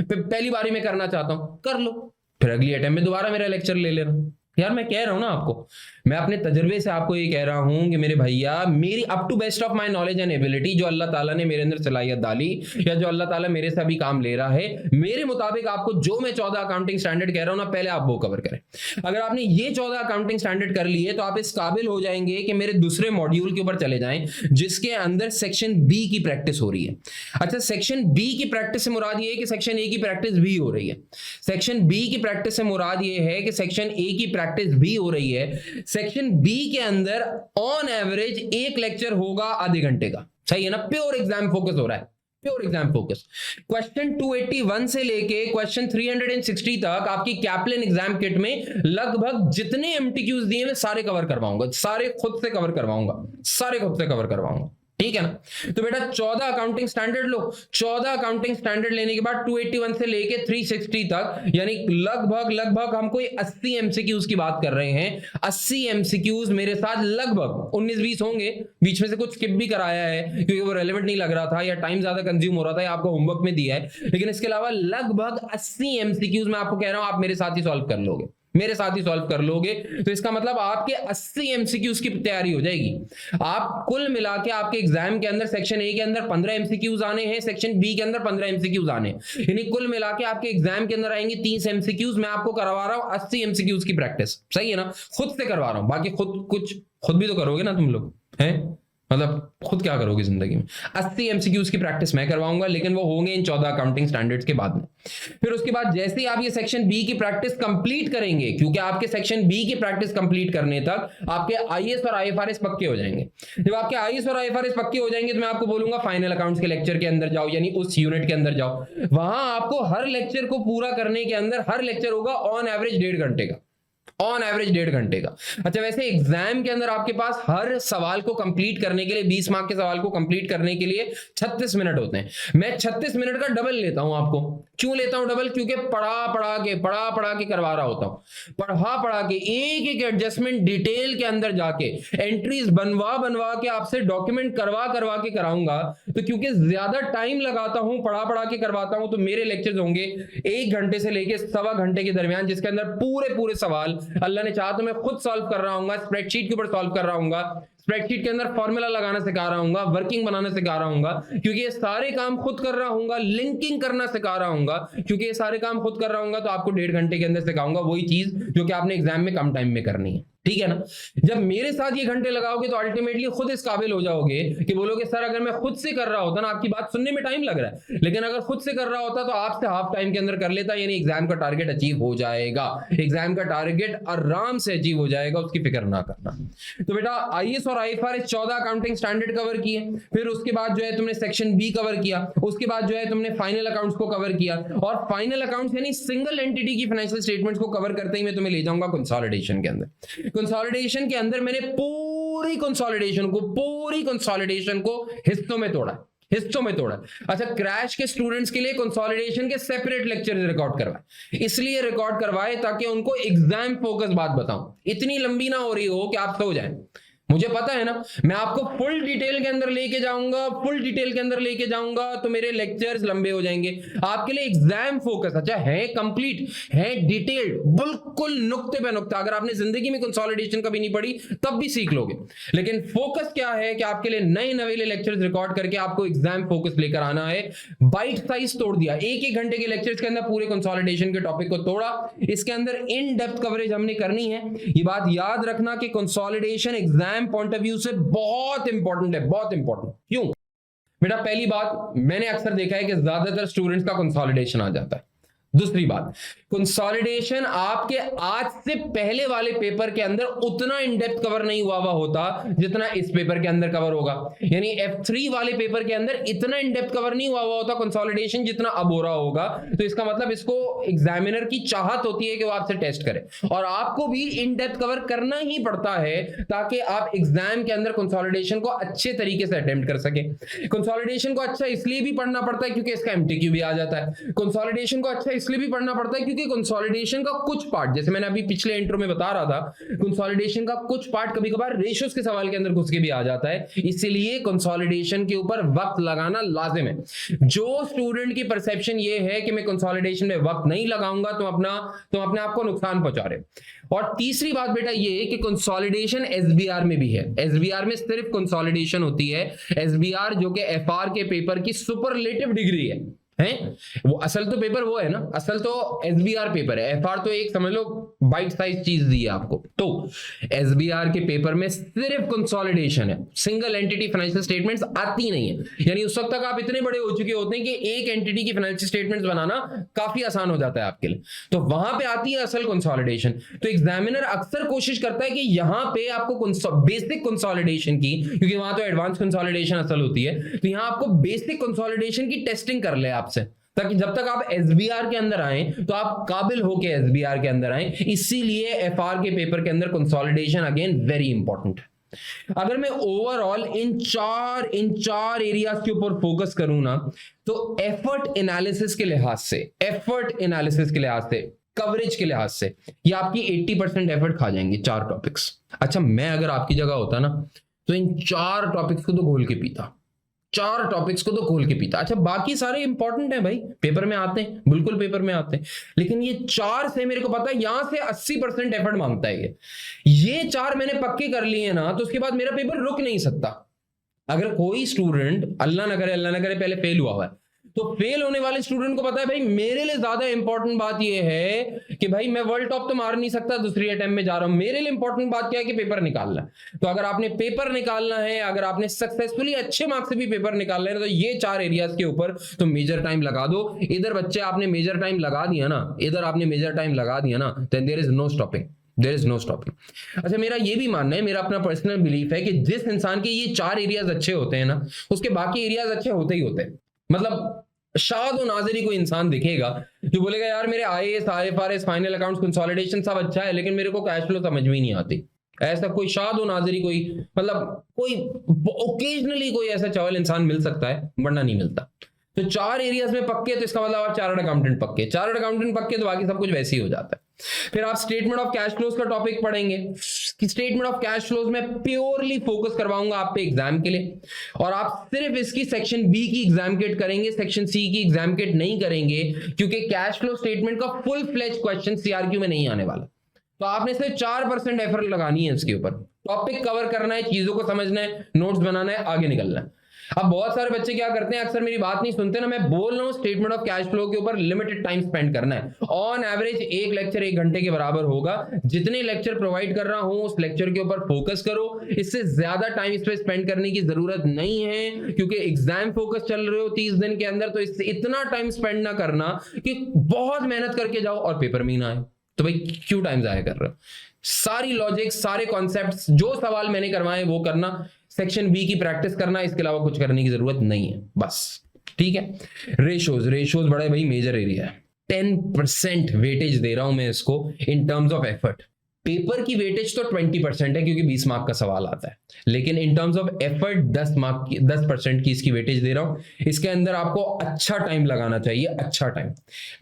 [SPEAKER 1] पहली बारी में करना चाहता हूं। कर लो, फिर अगली अटेम्प्ट में दोबारा मेरा लेक्चर ले लेना। यार मैं कह रहा हूं ना आपको, मैं अपने तजुर्बे से आपको ये कह रहा हूं कि मेरे भैया, मेरी up to best of my knowledge and ability जो अल्लाह ताला ने मेरे अंदर सलाहियत डाली या जो अल्लाह ताला मेरे से अभी काम ले रहा है, मेरे मुताबिक आपको जो मैं 14 अकाउंटिंग स्टैंडर्ड कह रहा हूं ना, पहले आप वो कवर करें। अगर आपने ये 14 अकाउंटिंग स्टैंडर्ड कर लिए तो आप इस काबिल हो जाएंगे कि मेरे दूसरे मॉड्यूल के ऊपर चले जाएं जिसके अंदर सेक्शन बी की प्रैक्टिस हो रही है। अच्छा, सेक्शन बी की प्रैक्टिस से मुराद ये है कि सेक्शन ए की प्रैक्टिस भी हो रही है। सेक्शन बी की प्रैक्टिस से मुराद ये है कि सेक्शन ए की प्रैक्टिस भी हो रही है। सेक्शन बी के अंदर ऑन एवरेज एक लेक्चर होगा आधे घंटे का। सही है ना? प्योर एग्जाम फोकस हो रहा है, प्योर एग्जाम फोकस। क्वेश्चन 281 से लेके क्वेश्चन 360 तक आपकी कैप्लन एग्जाम किट में लगभग जितने एमटीक्यूज दिए मैं सारे कवर करवाऊंगा, सारे खुद से कवर करवाऊंगा, सारे खुद से कवर करवाऊंगा। ठीक है ना? तो बेटा 14 अकाउंटिंग स्टैंडर्ड लो। 14 अकाउंटिंग स्टैंडर्ड लेने के बाद 281 से लेके 360 तक, यानी लगभग हम कोई 80 एमसीक्यूज की बात कर रहे हैं। 80 एमसीक्यूज मेरे साथ लगभग 19-20 होंगे, बीच में से कुछ स्किप भी कराया है क्योंकि वो रेलेवेंट नहीं लग रहा था या टाइम ज्यादा कंज्यूम हो रहा था या आपको होमवर्क में दिया है, लेकिन इसके अलावा लगभग 80 एमसीक्यूज मैं आपको कह रहा हूं आप मेरे साथ ही सॉल्व कर लोगे, मेरे साथ ही सॉल्व कर लोगे। तो इसका मतलब आपके 80 एमसीक्यूज की तैयारी हो जाएगी। आप कुल मिला के आपके एग्जाम के अंदर सेक्शन ए के अंदर 15 एमसीक्यूज आने हैं, सेक्शन बी के अंदर 15 एमसीक्यूज आने हैं, यानी कुल मिला के आपके एग्जाम के अंदर आएंगे 30 एमसीक्यूज। मैं आपको करवा रहा हूं 80 एमसीक्यूज की प्रैक्टिस। सही है ना? खुद से करवा रहा हूं, बाकी खुद भी तो करोगे ना तुम लोग, हैं? मतलब खुद क्या करोगे जिंदगी में। 80 एमसीक्यूज की प्रैक्टिस मैं करवाऊंगा, लेकिन वो होंगे इन 14 अकाउंटिंग स्टैंडर्ड्स के बाद में। फिर उसके बाद जैसे ही आप ये सेक्शन बी की प्रैक्टिस कंप्लीट करेंगे, क्योंकि आपके सेक्शन बी की प्रैक्टिस कंप्लीट करने तक आपके आईएएस और आईएफआरएस पक्के हो जाएंगे। जब आपके आईएएस और आईएफआरएस पक्के हो जाएंगे तो मैं आपको बोलूंगा फाइनल अकाउंट्स के लेक्चर के अंदर जाओ, यानी उस यूनिट के अंदर जाओ। वहां आपको हर लेक्चर को पूरा करने के अंदर, हर लेक्चर होगा ऑन एवरेज 1.5 घंटे का, ऑन एवरेज 1.5 घंटे का। अच्छा, वैसे एग्जाम के अंदर आपके पास हर सवाल को कंप्लीट करने के लिए, 20 मार्क के सवाल को कंप्लीट करने के लिए 36 मिनट होते हैं। मैं 36 मिनट का डबल लेता हूं आपको। क्यों लेता हूं डबल? क्योंकि पढ़ा पढ़ा के करवा रहा होता हूं, पढ़ा के एक एक एडजस्टमेंट डिटेल के अंदर जाके, एंट्रीज बनवा के आपसे डॉक्यूमेंट करवा के कराऊंगा। तो क्योंकि ज्यादा टाइम लगाता हूं, पढ़ा के करवाता हूं, तो मेरे लेक्चर्स होंगे 1 घंटे से लेके 1.25 घंटे के दरमियान, जिसके अंदर पूरे सवाल अल्लाह ने चाहा तो मैं खुद सॉल्व कर रहा हूँ, स्प्रेडशीट के ऊपर सॉल्व कर रहा हूँ, स्प्रेडशीट के अंदर फॉर्मूला लगाना सिखा रहा हूँ, वर्किंग बनाना सिखा रहा हूँ, क्योंकि ये सारे काम खुद कर रहा हूँ, लिंकिंग करना सिखा रहा हूँ, क्योंकि ये सारे काम खुद कर रहा हूँ, तो आपको 1.5 घंटे के अंदर सिखाऊंगा वही चीज जो कि आपने एग्जाम में कम टाइम में करनी है। ठीक है ना? जब मेरे साथ ये घंटे लगाओगे तो अल्टीमेटली खुद इस काबिल हो जाओगे कि बोलोगे सर अगर मैं खुद से कर रहा होता ना, आपकी बात सुनने में टाइम लग रहा है, लेकिन अगर खुद से कर रहा होता तो आपसे हाफ टाइम के अंदर कर लेता, यानी एग्जाम का टारगेट अचीव हो जाएगा। एग्जाम का टारगेट आराम से अचीव हो जाएगा, उसकी फिक्र ना करना। तो बेटा आईएएस और आईएफआरएस 14 अकाउंटिंग स्टैंडर्ड कवर किए, फिर उसके बाद जो है तुमने सेक्शन बी कवर किया, उसके बाद जो है तुमने फाइनल अकाउंट्स को कवर किया, और फाइनल अकाउंट्स यानी सिंगल एंटिटी की फाइनेंशियल स्टेटमेंट्स को कवर करते ही मैं तुम्हें ले जाऊंगा कंसोलिडेशन के अंदर। कंसोलिडेशन के अंदर मैंने पूरी कंसोलिडेशन को हिस्सों में तोड़ा। अच्छा, क्रैश के स्टूडेंट्स के लिए कंसोलिडेशन के सेपरेट लेक्चर्स रिकॉर्ड करवाए, इसलिए रिकॉर्ड करवाए ताकि उनको एग्जाम फोकस बात बताऊं, इतनी लंबी ना हो रही हो कि आप सो जाएं। मुझे पता है ना, मैं आपको फुल डिटेल के अंदर लेके जाऊंगा, तो मेरे लेक्चर्स लंबे हो जाएंगे। आपके लिए एग्जाम फोकस अच्छा है, कंप्लीट है, डिटेल्ड, बिल्कुल नुक्ते पे नुक्ता। अगर आपने जिंदगी में कंसोलिडेशन कभी नहीं पढ़ी तब भी सीख लोगे, लेकिन फोकस क्या है कि आपके लिए नए नवेले लेक्चर्स रिकॉर्ड करके आपको एग्जाम फोकस लेकर आना है। बाइट साइज तोड़ दिया, 1 घंटे के लेक्चर्स के अंदर पूरे कंसोलिडेशन के टॉपिक को तोड़ा। इसके अंदर इन डेप्थ कवरेज हमने करनी है। ये बात याद रखना कि consolidation exam point of view से बहुत इंपॉर्टेंट है, बहुत इंपॉर्टेंट। क्यों बेटा? पहली बात, मैंने अक्सर देखा है कि ज्यादातर स्टूडेंट्स का कंसोलिडेशन आ जाता है। दूसरी बात, कंसोलिडेशन आपके आज से पहले वाले पेपर के अंदर उतना इन डेप्थ कवर नहीं हुआ होता जितना इस पेपर के अंदर कवर होगा। यानी F3 वाले पेपर के अंदर इतना इन डेप्थ कवर नहीं हुआ होता कंसोलिडेशन जितना अब हो रहा होगा। तो इसका मतलब इसको एग्जामिनर की चाहत होती है कि वो आपसे टेस्ट करे, और आपको भी इन डेप्थ कवर करना ही पड़ता है ताकि आप एग्जाम के अंदर कंसोलिडेशन को अच्छे तरीके से अटेम्प्ट कर सके। कंसोलिडेशन को अच्छा इसलिए भी पढ़ना पड़ता है क्योंकि इसका एमटीक्यू भी आ जाता है। कंसोलिडेशन को अच्छा इसलिए भी पढ़ना पड़ता है क्योंकि कंसोलिडेशन का कुछ पार्ट, जैसे मैंने अभी पिछले इंट्रो में बता रहा था, कंसोलिडेशन का कुछ पार्ट कभी कभार रेशियोज के सवाल के अंदर घुस के भी आ जाता है। इसलिए कंसोलिडेशन के ऊपर वक्त लगाना लाजिम है। जो स्टूडेंट की परसेप्शन ये है कि मैं कंसोलिडेशन में वक्त नहीं लगाऊंगा तो अपने आप को नुकसान पहुंचा रहे। और तीसरी बात बेटा ये है कि कंसोलिडेशन एसबीआर में भी है। एसबीआर में सिर्फ कंसोलिडेशन होती है। एसबीआर जो कि एफआर के पेपर की सुपरलेटिव डिग्री है। वो असल तो पेपर वो है ना, असल तो एसबीआर पेपर है, एफआर तो एक समझ लो बाइट साइज चीज दी है आपको। तो एसबीआर के पेपर में सिर्फ कंसोलिडेशन है, सिंगल एंटिटी फाइनेंशियल स्टेटमेंट्स आती नहीं है। यानी उस वक्त तक आप इतने बड़े हो चुके होते हैं कि एक एंटिटी की फाइनेंशियल स्टेटमेंट्स बनाना काफी आसान हो जाता है आपके लिए, तो वहां पे आती है असल कंसोलिडेशन। तो एग्जामिनर अक्सर कोशिश करता है कि यहां पे आपको बेसिक कंसोलिडेशन की, क्योंकि वहां तो एडवांस कंसोलिडेशन असल होती है, तो यहां आपको बेसिक कंसोलिडेशन की टेस्टिंग कर ले आपसे, ताकि जब तक आप एसबीआर के अंदर आए तो आप काबिल होके एसबीआर के अंदर आए। इसीलिए एफआर के पेपर के अंदर कंसोलिडेशन अगेन वेरी इंपॉर्टेंट है। अगर मैं ओवरऑल इन चार एरियाज के ऊपर फोकस करूं ना, तो एफर्ट एनालिसिस के लिहाज से, कवरेज के लिहाज से ये आपकी 80% एफर्ट खा जाएंगे 4 टॉपिक्स। अच्छा, मैं अगर आपकी जगह होता ना तो इन 4 टॉपिक्स को तो घोल के पीता, 4 टॉपिक्स को तो खोल के पीता। अच्छा, बाकी सारे इंपॉर्टेंट हैं भाई, पेपर में आते हैं, बिल्कुल पेपर में आते हैं, लेकिन ये 4 से मेरे को पता है यहां से 80% एफर्ट मांगता है। ये 4 मैंने पक्के कर लिए ना, तो उसके बाद मेरा पेपर रुक नहीं सकता। अगर कोई स्टूडेंट अल्लाह ना करे पहले फेल हुआ है, तो फेल होने वाले स्टूडेंट को पता है भाई मेरे लिए ज्यादा इंपॉर्टेंट बात यह है कि भाई मैं वर्ल्ड टॉप तो मार नहीं सकता, दूसरी अटेम्प्ट में जा रहा हूं, मेरे लिए इंपॉर्टेंट बात क्या है कि पेपर निकालना है। तो अगर आपने पेपर निकालना है, अगर आपने सक्सेसफुली अच्छे मार्क्स से भी पेपर निकालना है, तो ये 4 एरियाज के ऊपर तो मेजर टाइम लगा दो। इधर बच्चे आपने मेजर टाइम लगा दिया ना, इधर आपने मेजर टाइम लगा दिया ना, then there is no stopping, there is no stopping. अच्छा, मेरा ये भी मानना है, मेरा अपना पर्सनल बिलीफ है कि जिस इंसान के ये 4 एरियाज अच्छे होते हैं ना, उसके बाकी एरियाज अच्छे होते ही होते हैं। मतलब शाद और नाज़री कोई इंसान दिखेगा जो बोलेगा यार मेरे IAS, IFRS, final accounts, consolidation सब अच्छा है, लेकिन मेरे को कैश फ्लो समझ में ही नहीं आती। ऐसा कोई शाद और नाज़री कोई, मतलब कोई ओकेजनली कोई ऐसा चवल इंसान मिल सकता है, वरना नहीं मिलता। तो 4 एरियाज में पक्के, तो इसका मतलब आप चार्टर्ड अकाउंटेंट पक्के, चार्टर्ड अकाउंटेंट पक्के, तो बाकी सब कुछ वैसे ही हो जाता है। फिर आप स्टेटमेंट ऑफ कैश फ्लोज का टॉपिक पढ़ेंगे कि स्टेटमेंट ऑफ कैश फ्लोज में प्योरली फोकस करवाऊंगा आप पे एग्जाम के लिए, और आप सिर्फ इसकी सेक्शन बी की एग्जाम किट करेंगे, सेक्शन सी की एग्जाम किट नहीं करेंगे, क्योंकि कैश फ्लो स्टेटमेंट का फुल फ्लेज क्वेश्चन सीआरक्यू में नहीं आने वाला। तो आपने सिर्फ 4% एफर्ट लगानी है इसके ऊपर, टॉपिक कवर करना है, चीजों को समझना है, नोट्स बनाना है, आगे निकलना है। अब बहुत सारे बच्चे क्या करते हैं, अक्सर मेरी बात नहीं सुनते ना, मैं बोल रहा हूं स्टेटमेंट ऑफ कैश फ्लो के ऊपर लिमिटेड टाइम स्पेंड करना है। ऑन एवरेज एक लेक्चर 1 घंटे के बराबर होगा। जितने लेक्चर प्रोवाइड कर रहा हूं उस लेक्चर के ऊपर फोकस करो, इससे ज्यादा टाइम इस पे स्पेंड करने की जरूरत नहीं है, क्योंकि एग्जाम फोकस चल रहे हो 30 दिन के अंदर, तो इससे इतना टाइम स्पेंड ना करना कि बहुत मेहनत करके जाओ और पेपर में ही ना आए। तो भाई क्यों टाइम जाया कर रहे हो? सारी लॉजिक, सारे कॉन्सेप्ट्स, जो सवाल मैंने करवाए वो करना, सेक्शन बी की प्रैक्टिस करना, इसके अलावा कुछ करने की जरूरत नहीं है बस। ठीक है। रेशोज बड़ा भाई मेजर एरिया है। 10% वेटेज दे रहा हूं मैं इसको in terms of effort. Paper की वेटेज तो 20% है क्योंकि 20 मार्क का सवाल आता है, लेकिन इन टर्म्स ऑफ एफर्ट 10% की इसकी वेटेज दे रहा हूं। इसके अंदर आपको अच्छा टाइम लगाना चाहिए, अच्छा टाइम।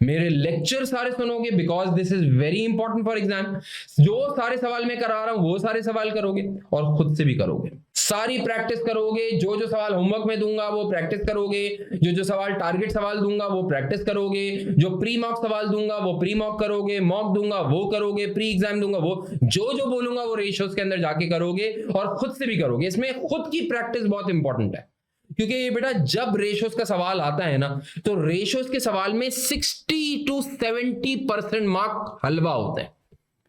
[SPEAKER 1] मेरे लेक्चर सारे सुनोगे because this is very important for exam. जो सारे सवाल मैं करा रहा हूं वो सारे सवाल करोगे और खुद से भी करोगे, सारी प्रैक्टिस करोगे। जो जो सवाल होमवर्क में दूंगा वो प्रैक्टिस करोगे, जो जो सवाल टारगेट सवाल दूंगा वो प्रैक्टिस करोगे, जो प्री मॉक सवाल दूंगा वो प्री मॉक करोगे, मॉक दूंगा वो करोगे, प्री एग्जाम दूंगा वो, जो जो बोलूंगा वो रेशियोज के अंदर जाके करोगे और खुद से भी करोगे। इसमें खुद की प्रैक्टिस बहुत इंपॉर्टेंट है, क्योंकि ये बेटा जब रेशियोज का सवाल आता है ना, तो रेशियोज के सवाल में 60 to 70% मार्क हलवा होते हैं,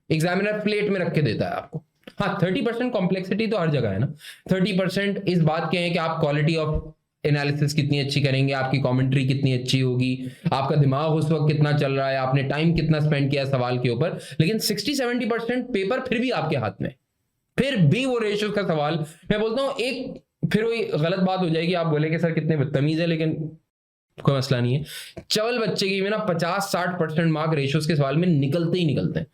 [SPEAKER 1] एग्जामिनर प्लेट में रख के देता है आपको। हाँ, 30% कॉम्प्लेक्सिटी तो हर जगह है ना। 30% इस बात के हैं कि आप क्वालिटी ऑफ एनालिसिस कितनी अच्छी करेंगे, आपकी कमेंट्री कितनी अच्छी होगी, आपका दिमाग उस वक्त कितना चल रहा है, आपने टाइम कितना स्पेंड किया सवाल के ऊपर। लेकिन 60-70% पेपर फिर भी आपके हाथ में, फिर भी वो रेशियो का सवाल, मैं बोलता हूं एक, फिर वही गलत बात हो जाएगी, आप बोलेंगे सर कितने बदतमीज है, लेकिन कोई मसला नहीं है। चवल बच्चे की में ना 50-60% मार्क रेशियोज के सवाल में निकलते ही निकलते हैं,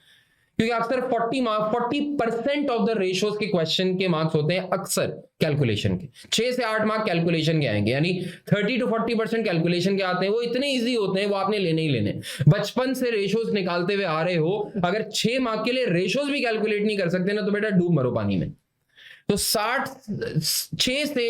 [SPEAKER 1] क्योंकि अक्सर 40% ऑफ द रेशियोज के क्वेश्चन के मार्क्स होते हैं अक्सर कैलकुलेशन के। 6 से 8 मार्क कैलकुलेशन के आएंगे, यानी 30 to 40% कैलकुलेशन के आते हैं। वो इतने इजी होते हैं, वो आपने लेने ही लेने। बचपन से रेशियोज निकालते हुए आ रहे हो, अगर 6 मार्क के लिए रेशियोज भी कैलकुलेट नहीं कर सकते ना, तो बेटा डूब मरो पानी में। तो 6 से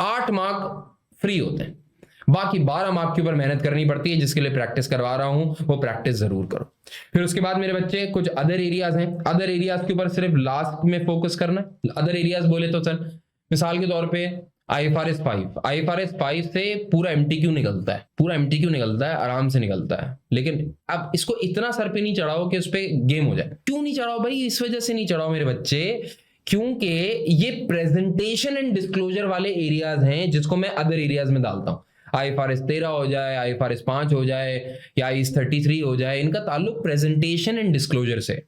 [SPEAKER 1] 8 मार्क फ्री होते हैं, बाकी 12 मार्क के ऊपर मेहनत करनी पड़ती है। जिसके लिए प्रैक्टिस करवा रहा हूं वो प्रैक्टिस जरूर करो। फिर उसके बाद मेरे बच्चे कुछ अदर एरियाज हैं, अदर एरियाज के ऊपर सिर्फ लास्ट में फोकस करना है। अदर एरियाज बोले तो सर मिसाल के तौर पे IFRS 5 से पूरा MTQ निकलता है, पूरा MTQ निकलता है, आराम से निकलता है। लेकिन अब इसको इतना सर पे नहीं चढ़ाओ कि उस पे गेम हो जाए। क्यों नहीं चढ़ाओ भाई? इस वजह से नहीं चढ़ाओ मेरे बच्चे, क्योंकि ये प्रेजेंटेशन एंड डिस्क्लोजर वाले एरियाज हैं जिसको मैं अदर एरियाज में डालता हूं। IFRS 13 हो जाए, IFRS 5 हो जाए या IAS 33 हो जाए, इनका ताल्लुक प्रेजेंटेशन एंड डिस्क्लोजर से।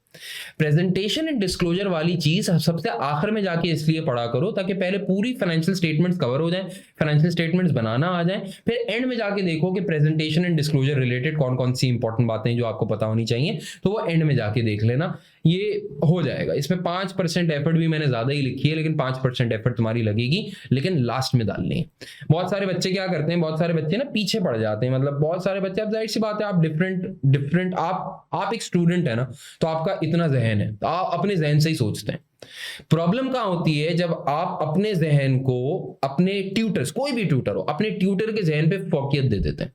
[SPEAKER 1] प्रेजेंटेशन एंड डिस्क्लोजर वाली चीज सबसे आखिर में जाके इसलिए पढ़ा करो ताकि पहले पूरी फाइनेंशियल स्टेटमेंट्स कवर हो जाएं, फाइनेंशियल स्टेटमेंट्स बनाना आ जाए, फिर एंड में जाके देखो कि प्रेजेंटेशन एंड डिस्क्लोजर रिलेटेड कौन कौन सी इंपॉर्टेंट बातें जो आपको पता होनी चाहिए, तो वो एंड में जाके देख लेना, ये हो जाएगा। इसमें 5% एफर्ट भी मैंने ज्यादा ही लिखी है, लेकिन 5% एफर्ट तुम्हारी लगेगी, लेकिन लास्ट में डालनी है। बहुत सारे बच्चे क्या करते हैं, बहुत सारे बच्चे ना पीछे पड़ जाते हैं। मतलब बहुत सारे बच्चे, अब जाहिर सी बात है, आप डिफरेंट आप एक स्टूडेंट है ना, तो आपका इतना जहन है, तो आप अपने जहन से ही सोचते हैं। प्रॉब्लम कहां होती है, जब आप अपने जहन को अपने ट्यूटर्स, कोई भी ट्यूटर हो, अपने ट्यूटर के जहन पे फोकियत दे देते हैं।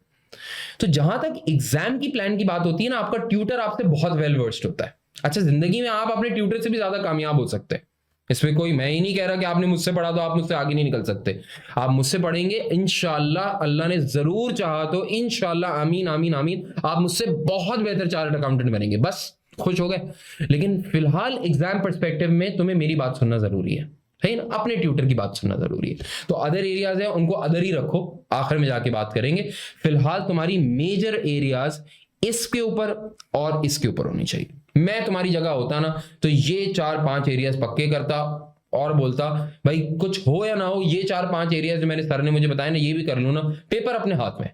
[SPEAKER 1] तो जहां तक एग्जाम की प्लान की बात होती है ना, आपका ट्यूटर आपसे बहुत वेल वर्स्ड होता है। अच्छा, जिंदगी में आप अपने ट्यूटर से भी ज्यादा कामयाब हो सकते हैं, इसमें कोई, मैं ही नहीं कह रहा कि आपने मुझसे पढ़ा तो आप मुझसे आगे नहीं निकल सकते। आप मुझसे पढ़ेंगे इंशाल्लाह, अल्लाह ने जरूर चाहा तो इंशाल्लाह, आमीन आमीन आमीन, आप मुझसे बहुत बेहतर चार्टर्ड अकाउंटेंट बनेंगे। बस खुश हो गए। लेकिन फिलहाल एग्जाम पर्सपेक्टिव में तुम्हें मेरी बात सुनना जरूरी है ना, अपने ट्यूटर की बात सुनना जरूरी है। तो अदर एरियाज है उनको अदर ही रखो, आखिर में जाके बात करेंगे। फिलहाल तुम्हारी मेजर एरियाज इसके ऊपर और इसके ऊपर होनी चाहिए। मैं तुम्हारी जगह होता ना तो ये 4-5 एरियाज पक्के करता और बोलता भाई कुछ हो या ना हो, ये 4-5 एरियाज जो मैंने सर ने मुझे बताया ना, ये भी कर लूं ना, पेपर अपने हाथ में,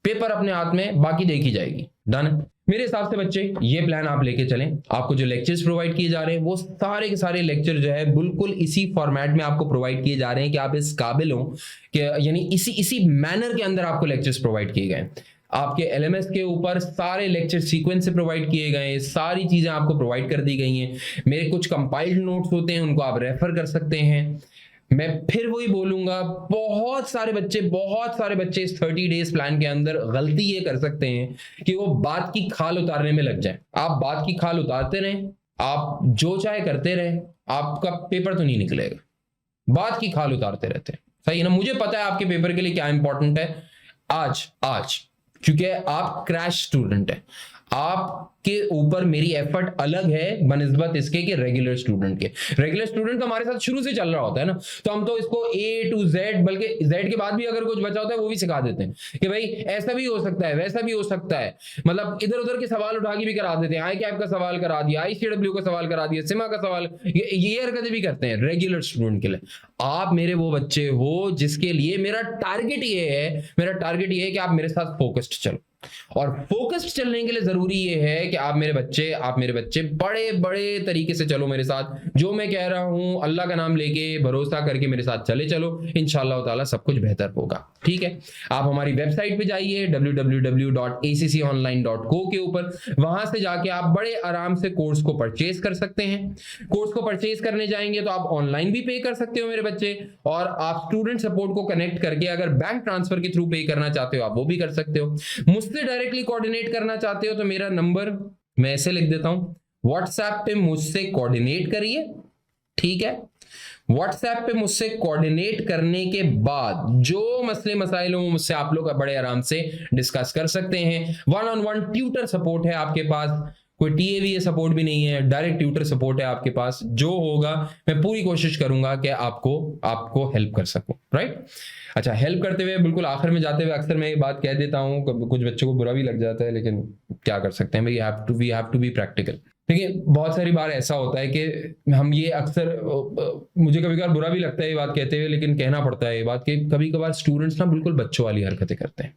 [SPEAKER 1] पेपर अपने हाथ में, बाकी देखी जाएगी। डन है मेरे हिसाब से बच्चे, ये प्लान आप लेके चलें। आपको जो लेक्चर्स प्रोवाइड किए जा रहे हैं वो सारे के सारे लेक्चर जो है बिल्कुल इसी फॉर्मेट में आपको प्रोवाइड किए जा रहे हैं कि आप इस काबिल हो कि यानी इसी मैनर के अंदर आपको लेक्चर्स प्रोवाइड किए गए। आपके एलएमएस के ऊपर सारे लेक्चर सीक्वेंस से प्रोवाइड किए गए, सारी चीजें आपको प्रोवाइड कर दी गई हैं। मेरे कुछ कंपाइल्ड नोट्स होते हैं, उनको आप रेफर कर सकते हैं। मैं फिर वही बोलूंगा, बहुत सारे बच्चे इस 30 डेज प्लान के अंदर गलती ये कर सकते हैं कि वो बात की खाल उतारने में लग जाए। आप बात की खाल उतारते रहें, आप जो चाहे करते रहें, आपका पेपर तो नहीं निकलेगा। बात की खाल उतारते रहते हैं, सही है ना। मुझे पता है आपके पेपर के लिए क्या इंपॉर्टेंट है आज क्योंकि आप क्रैश स्टूडेंट है, आपके ऊपर मेरी एफर्ट अलग है बनिस्बत इसके कि रेगुलर स्टूडेंट के। रेगुलर स्टूडेंट तो हमारे साथ शुरू से चल रहा होता है ना, तो हम तो इसको A to Z, बल्कि Z के बाद भी अगर कुछ बचा होता है वो भी सिखा देते हैं कि भाई ऐसा भी हो सकता है, वैसा भी हो सकता है। मतलब इधर उधर के सवाल उठा के भी करा देते हैं। आई कैप का सवाल करा दिया, ICW का सवाल करा दिया, सिमा का सवाल, ये हरकतें भी करते हैं रेगुलर स्टूडेंट के लिए। आप मेरे वो बच्चे हो जिसके लिए मेरा टारगेट ये है कि आप मेरे साथ फोकस्ड चलो। और फोकस्ड चलने के लिए जरूरी ये है कि आप मेरे बच्चे बड़े बड़े तरीके से चलो मेरे साथ। जो मैं कह रहा हूं अल्लाह का नाम लेके भरोसा करके मेरे साथ चलो, इंशाअल्लाह ताला सब कुछ बेहतर होगा। ठीक है, आप हमारी वेबसाइट पे जाइए www.acconline.co के ऊपर, वहां से जाके आप बड़े आराम से कोर्स को परचेज कर सकते हैं। कोर्स को परचेज करने जाएंगे तो आप ऑनलाइन भी पे कर सकते हो मेरे बच्चे, और आप स्टूडेंट सपोर्ट को कनेक्ट करके अगर बैंक ट्रांसफर के थ्रू पे करना चाहते हो आप वो भी कर सकते हो। मुझसे डायरेक्टली कोऑर्डिनेट करना चाहते हो तो मेरा नंबर मैं ऐसे लिख देता हूं, व्हाट्सएप पे मुझसे कोऑर्डिनेट करिए। ठीक है, व्हाट्सएप पे मुझसे कोऑर्डिनेट करने के बाद जो मसले मसाइल हो मुझसे आप लोग बड़े आराम से डिस्कस कर सकते हैं। 1-on-1 ट्यूटर सपोर्ट है आपके पास, कोई TAVA सपोर्ट भी नहीं है, डायरेक्ट ट्यूटर सपोर्ट है आपके पास। जो होगा मैं पूरी कोशिश करूंगा कि आपको हेल्प कर सकूं। राइट, अच्छा, हेल्प करते हुए बिल्कुल आखिर में जाते हुए अक्सर मैं ये बात कह देता हूं, कुछ बच्चों को बुरा भी लग जाता है, लेकिन क्या कर सकते हैं भाई, we have to be practical. देखिए, बहुत सारी बार ऐसा होता है कि हम ये अक्सर, मुझे कभी कभार बुरा भी लगता है ये बात कहते हुए, लेकिन कहना पड़ता है ये बात कि कभी कभार स्टूडेंट्स ना बिल्कुल बच्चों वाली हरकतें करते हैं।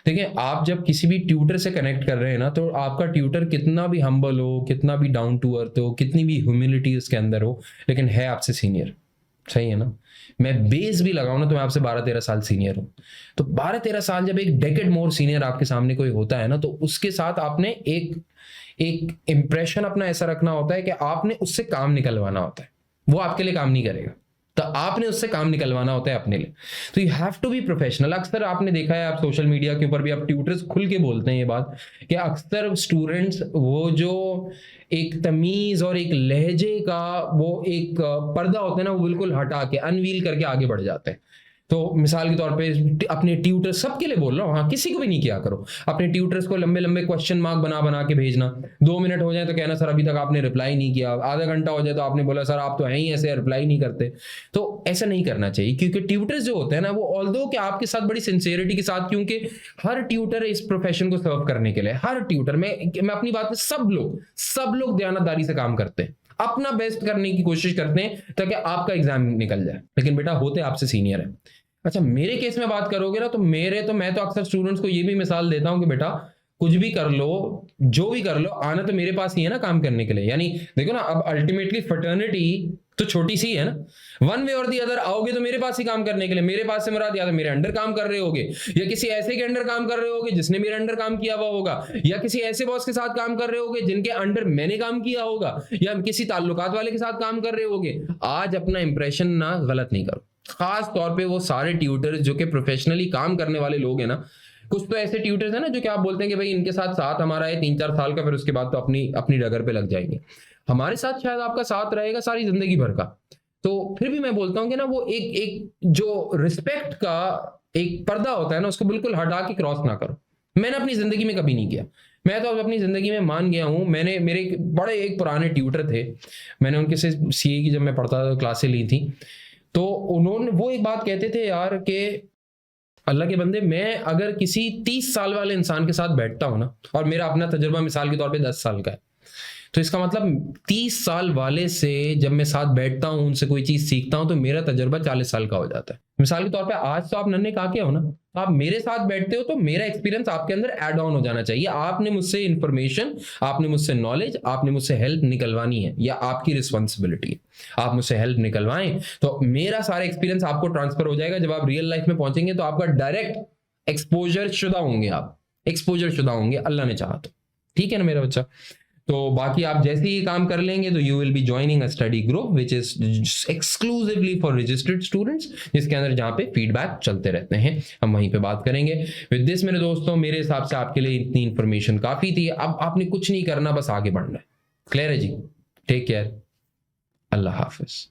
[SPEAKER 1] देखिए, आप जब किसी भी ट्यूटर से कनेक्ट कर रहे हैं ना, तो आपका ट्यूटर कितना भी हम्बल हो, कितना भी डाउन टू अर्थ हो, कितनी भी ह्यूमिलिटी उसके अंदर हो, लेकिन है आपसे सीनियर। सही है ना, मैं बेस भी लगाऊं ना तो मैं आपसे 12-13 साल सीनियर हूं। तो 12-13 साल जब एक डेकेड मोर सीनियर आपके सामने कोई होता है ना, तो उसके साथ आपने एक इंप्रेशन अपना ऐसा रखना होता है कि आपने उससे काम निकलवाना होता है। वो आपके लिए काम नहीं करेगा, तो आपने उससे काम निकलवाना होता है अपने लिए। तो you have to be professional. अक्सर आपने देखा है, आप सोशल मीडिया के ऊपर भी आप ट्यूटर्स खुल के बोलते हैं ये बात कि अक्सर स्टूडेंट्स वो जो एक तमीज और एक लहजे का वो एक पर्दा होता है ना, वो बिल्कुल हटा के अनवील करके आगे बढ़ जाते हैं। तो मिसाल के तौर पे अपने ट्यूटर, सबके लिए बोल रहा हूँ, हाँ, किसी को भी नहीं किया करो, अपने ट्यूटर्स को लंबे लंबे क्वेश्चन मार्क बना के भेजना। 2 मिनट हो जाए तो कहना सर अभी तक आपने रिप्लाई नहीं किया, आधा घंटा हो जाए तो आपने बोला सर आप तो हैं ही ऐसे, रिप्लाई नहीं करते। तो ऐसा नहीं करना चाहिए, क्योंकि ट्यूटर्स जो होते हैं ना, वो ऑल्दो कि आपके साथ बड़ी सिंसियरिटी के साथ, क्योंकि हर ट्यूटर इस प्रोफेशन को सर्व करने के लिए, हर ट्यूटर मैं अपनी बात में सब लोग दयानतदारी से काम करते हैं, अपना बेस्ट करने की कोशिश करते हैं ताकि आपका एग्जाम निकल जाए, लेकिन बेटा होते आपसे सीनियर है। अच्छा, मेरे केस में बात करोगे ना, तो मैं तो अक्सर स्टूडेंट्स को ये भी मिसाल देता हूं कि बेटा कुछ भी कर लो, जो भी कर लो, आना तो मेरे पास ही है ना काम करने के लिए। यानी देखो ना, अब अल्टीमेटली फ्रेटर्निटी तो छोटी सी है ना, वन वे और दी अदर आओगे तो मेरे पास ही काम करने के लिए। मेरे पास से मुराद या तो मेरे अंडर काम कर रहे होगे, या किसी ऐसे के अंडर काम कर रहे होगे जिसने मेरे अंडर काम किया हुआ होगा, या किसी ऐसे बॉस के साथ काम कर रहे होगे जिनके अंडर मैंने काम किया होगा, या किसी ताल्लुकात वाले के साथ काम कर रहे होगे। आज अपना इंप्रेशन ना गलत नहीं करो, खास तौर पे वो सारे ट्यूटर जो कि प्रोफेशनली काम करने वाले लोग हैं ना, कुछ तो ऐसे ट्यूटर्स हैं ना जो कि आप बोलते हैं कि भाई इनके साथ साथ हमारा है 3-4 साल का, फिर उसके बाद तो अपनी अपनी डगर पे लग जाएंगे। हमारे साथ शायद आपका साथ रहेगा सारी जिंदगी भर का। तो फिर भी मैं बोलता हूँ कि ना वो एक एक जो रिस्पेक्ट का एक पर्दा होता है ना, उसको बिल्कुल हटा के क्रॉस ना करो। मैंने अपनी जिंदगी में कभी नहीं किया। मैं तो अपनी जिंदगी में मान गया हूँ। मैंने मेरे बड़े एक पुराने ट्यूटर थे, मैंने उनके से सीए की जब मैं पढ़ता था क्लासें ली थी, तो उन्होंने वो एक बात कहते थे यार कि अल्लाह के बंदे, मैं अगर किसी 30 साल वाले इंसान के साथ बैठता हूं ना, और मेरा अपना तजुर्बा मिसाल के तौर पे 10 साल का है, तो इसका मतलब 30 साल वाले से जब मैं साथ बैठता हूं, उनसे कोई चीज सीखता हूं, तो मेरा तजुर्बा 40 साल का हो जाता है। मिसाल के तौर पे आज तो आप नन्हे काके हो ना, तो आप मेरे साथ बैठते हो, तो मेरा एक्सपीरियंस आपके अंदर ऐड ऑन हो जाना चाहिए। आपने मुझसे इंफॉर्मेशन, आपने मुझसे नॉलेज, आपने मुझसे हेल्प निकलवानी है, या आपकी रिस्पॉन्सिबिलिटी है आप मुझसे हेल्प निकलवाएं, तो मेरा सारा एक्सपीरियंस आपको ट्रांसफर हो जाएगा। जब आप रियल लाइफ में पहुंचेंगे तो आपका डायरेक्ट एक्सपोजर शुदा होंगे, आप एक्सपोजर शुदा होंगे अल्लाह ने चाहा तो। ठीक है ना मेरा बच्चा? तो बाकी आप जैसे ही काम कर लेंगे तो you will be joining a study group which is exclusively for registered students, जिसके अंदर जहां पे फीडबैक चलते रहते हैं, हम वहीं पे बात करेंगे। विद दिस मेरे दोस्तों, मेरे हिसाब से आपके लिए इतनी इंफॉर्मेशन काफी थी। अब आपने कुछ नहीं करना, बस आगे बढ़ना है। क्लियर है जी? टेक केयर, अल्लाह हाफिज।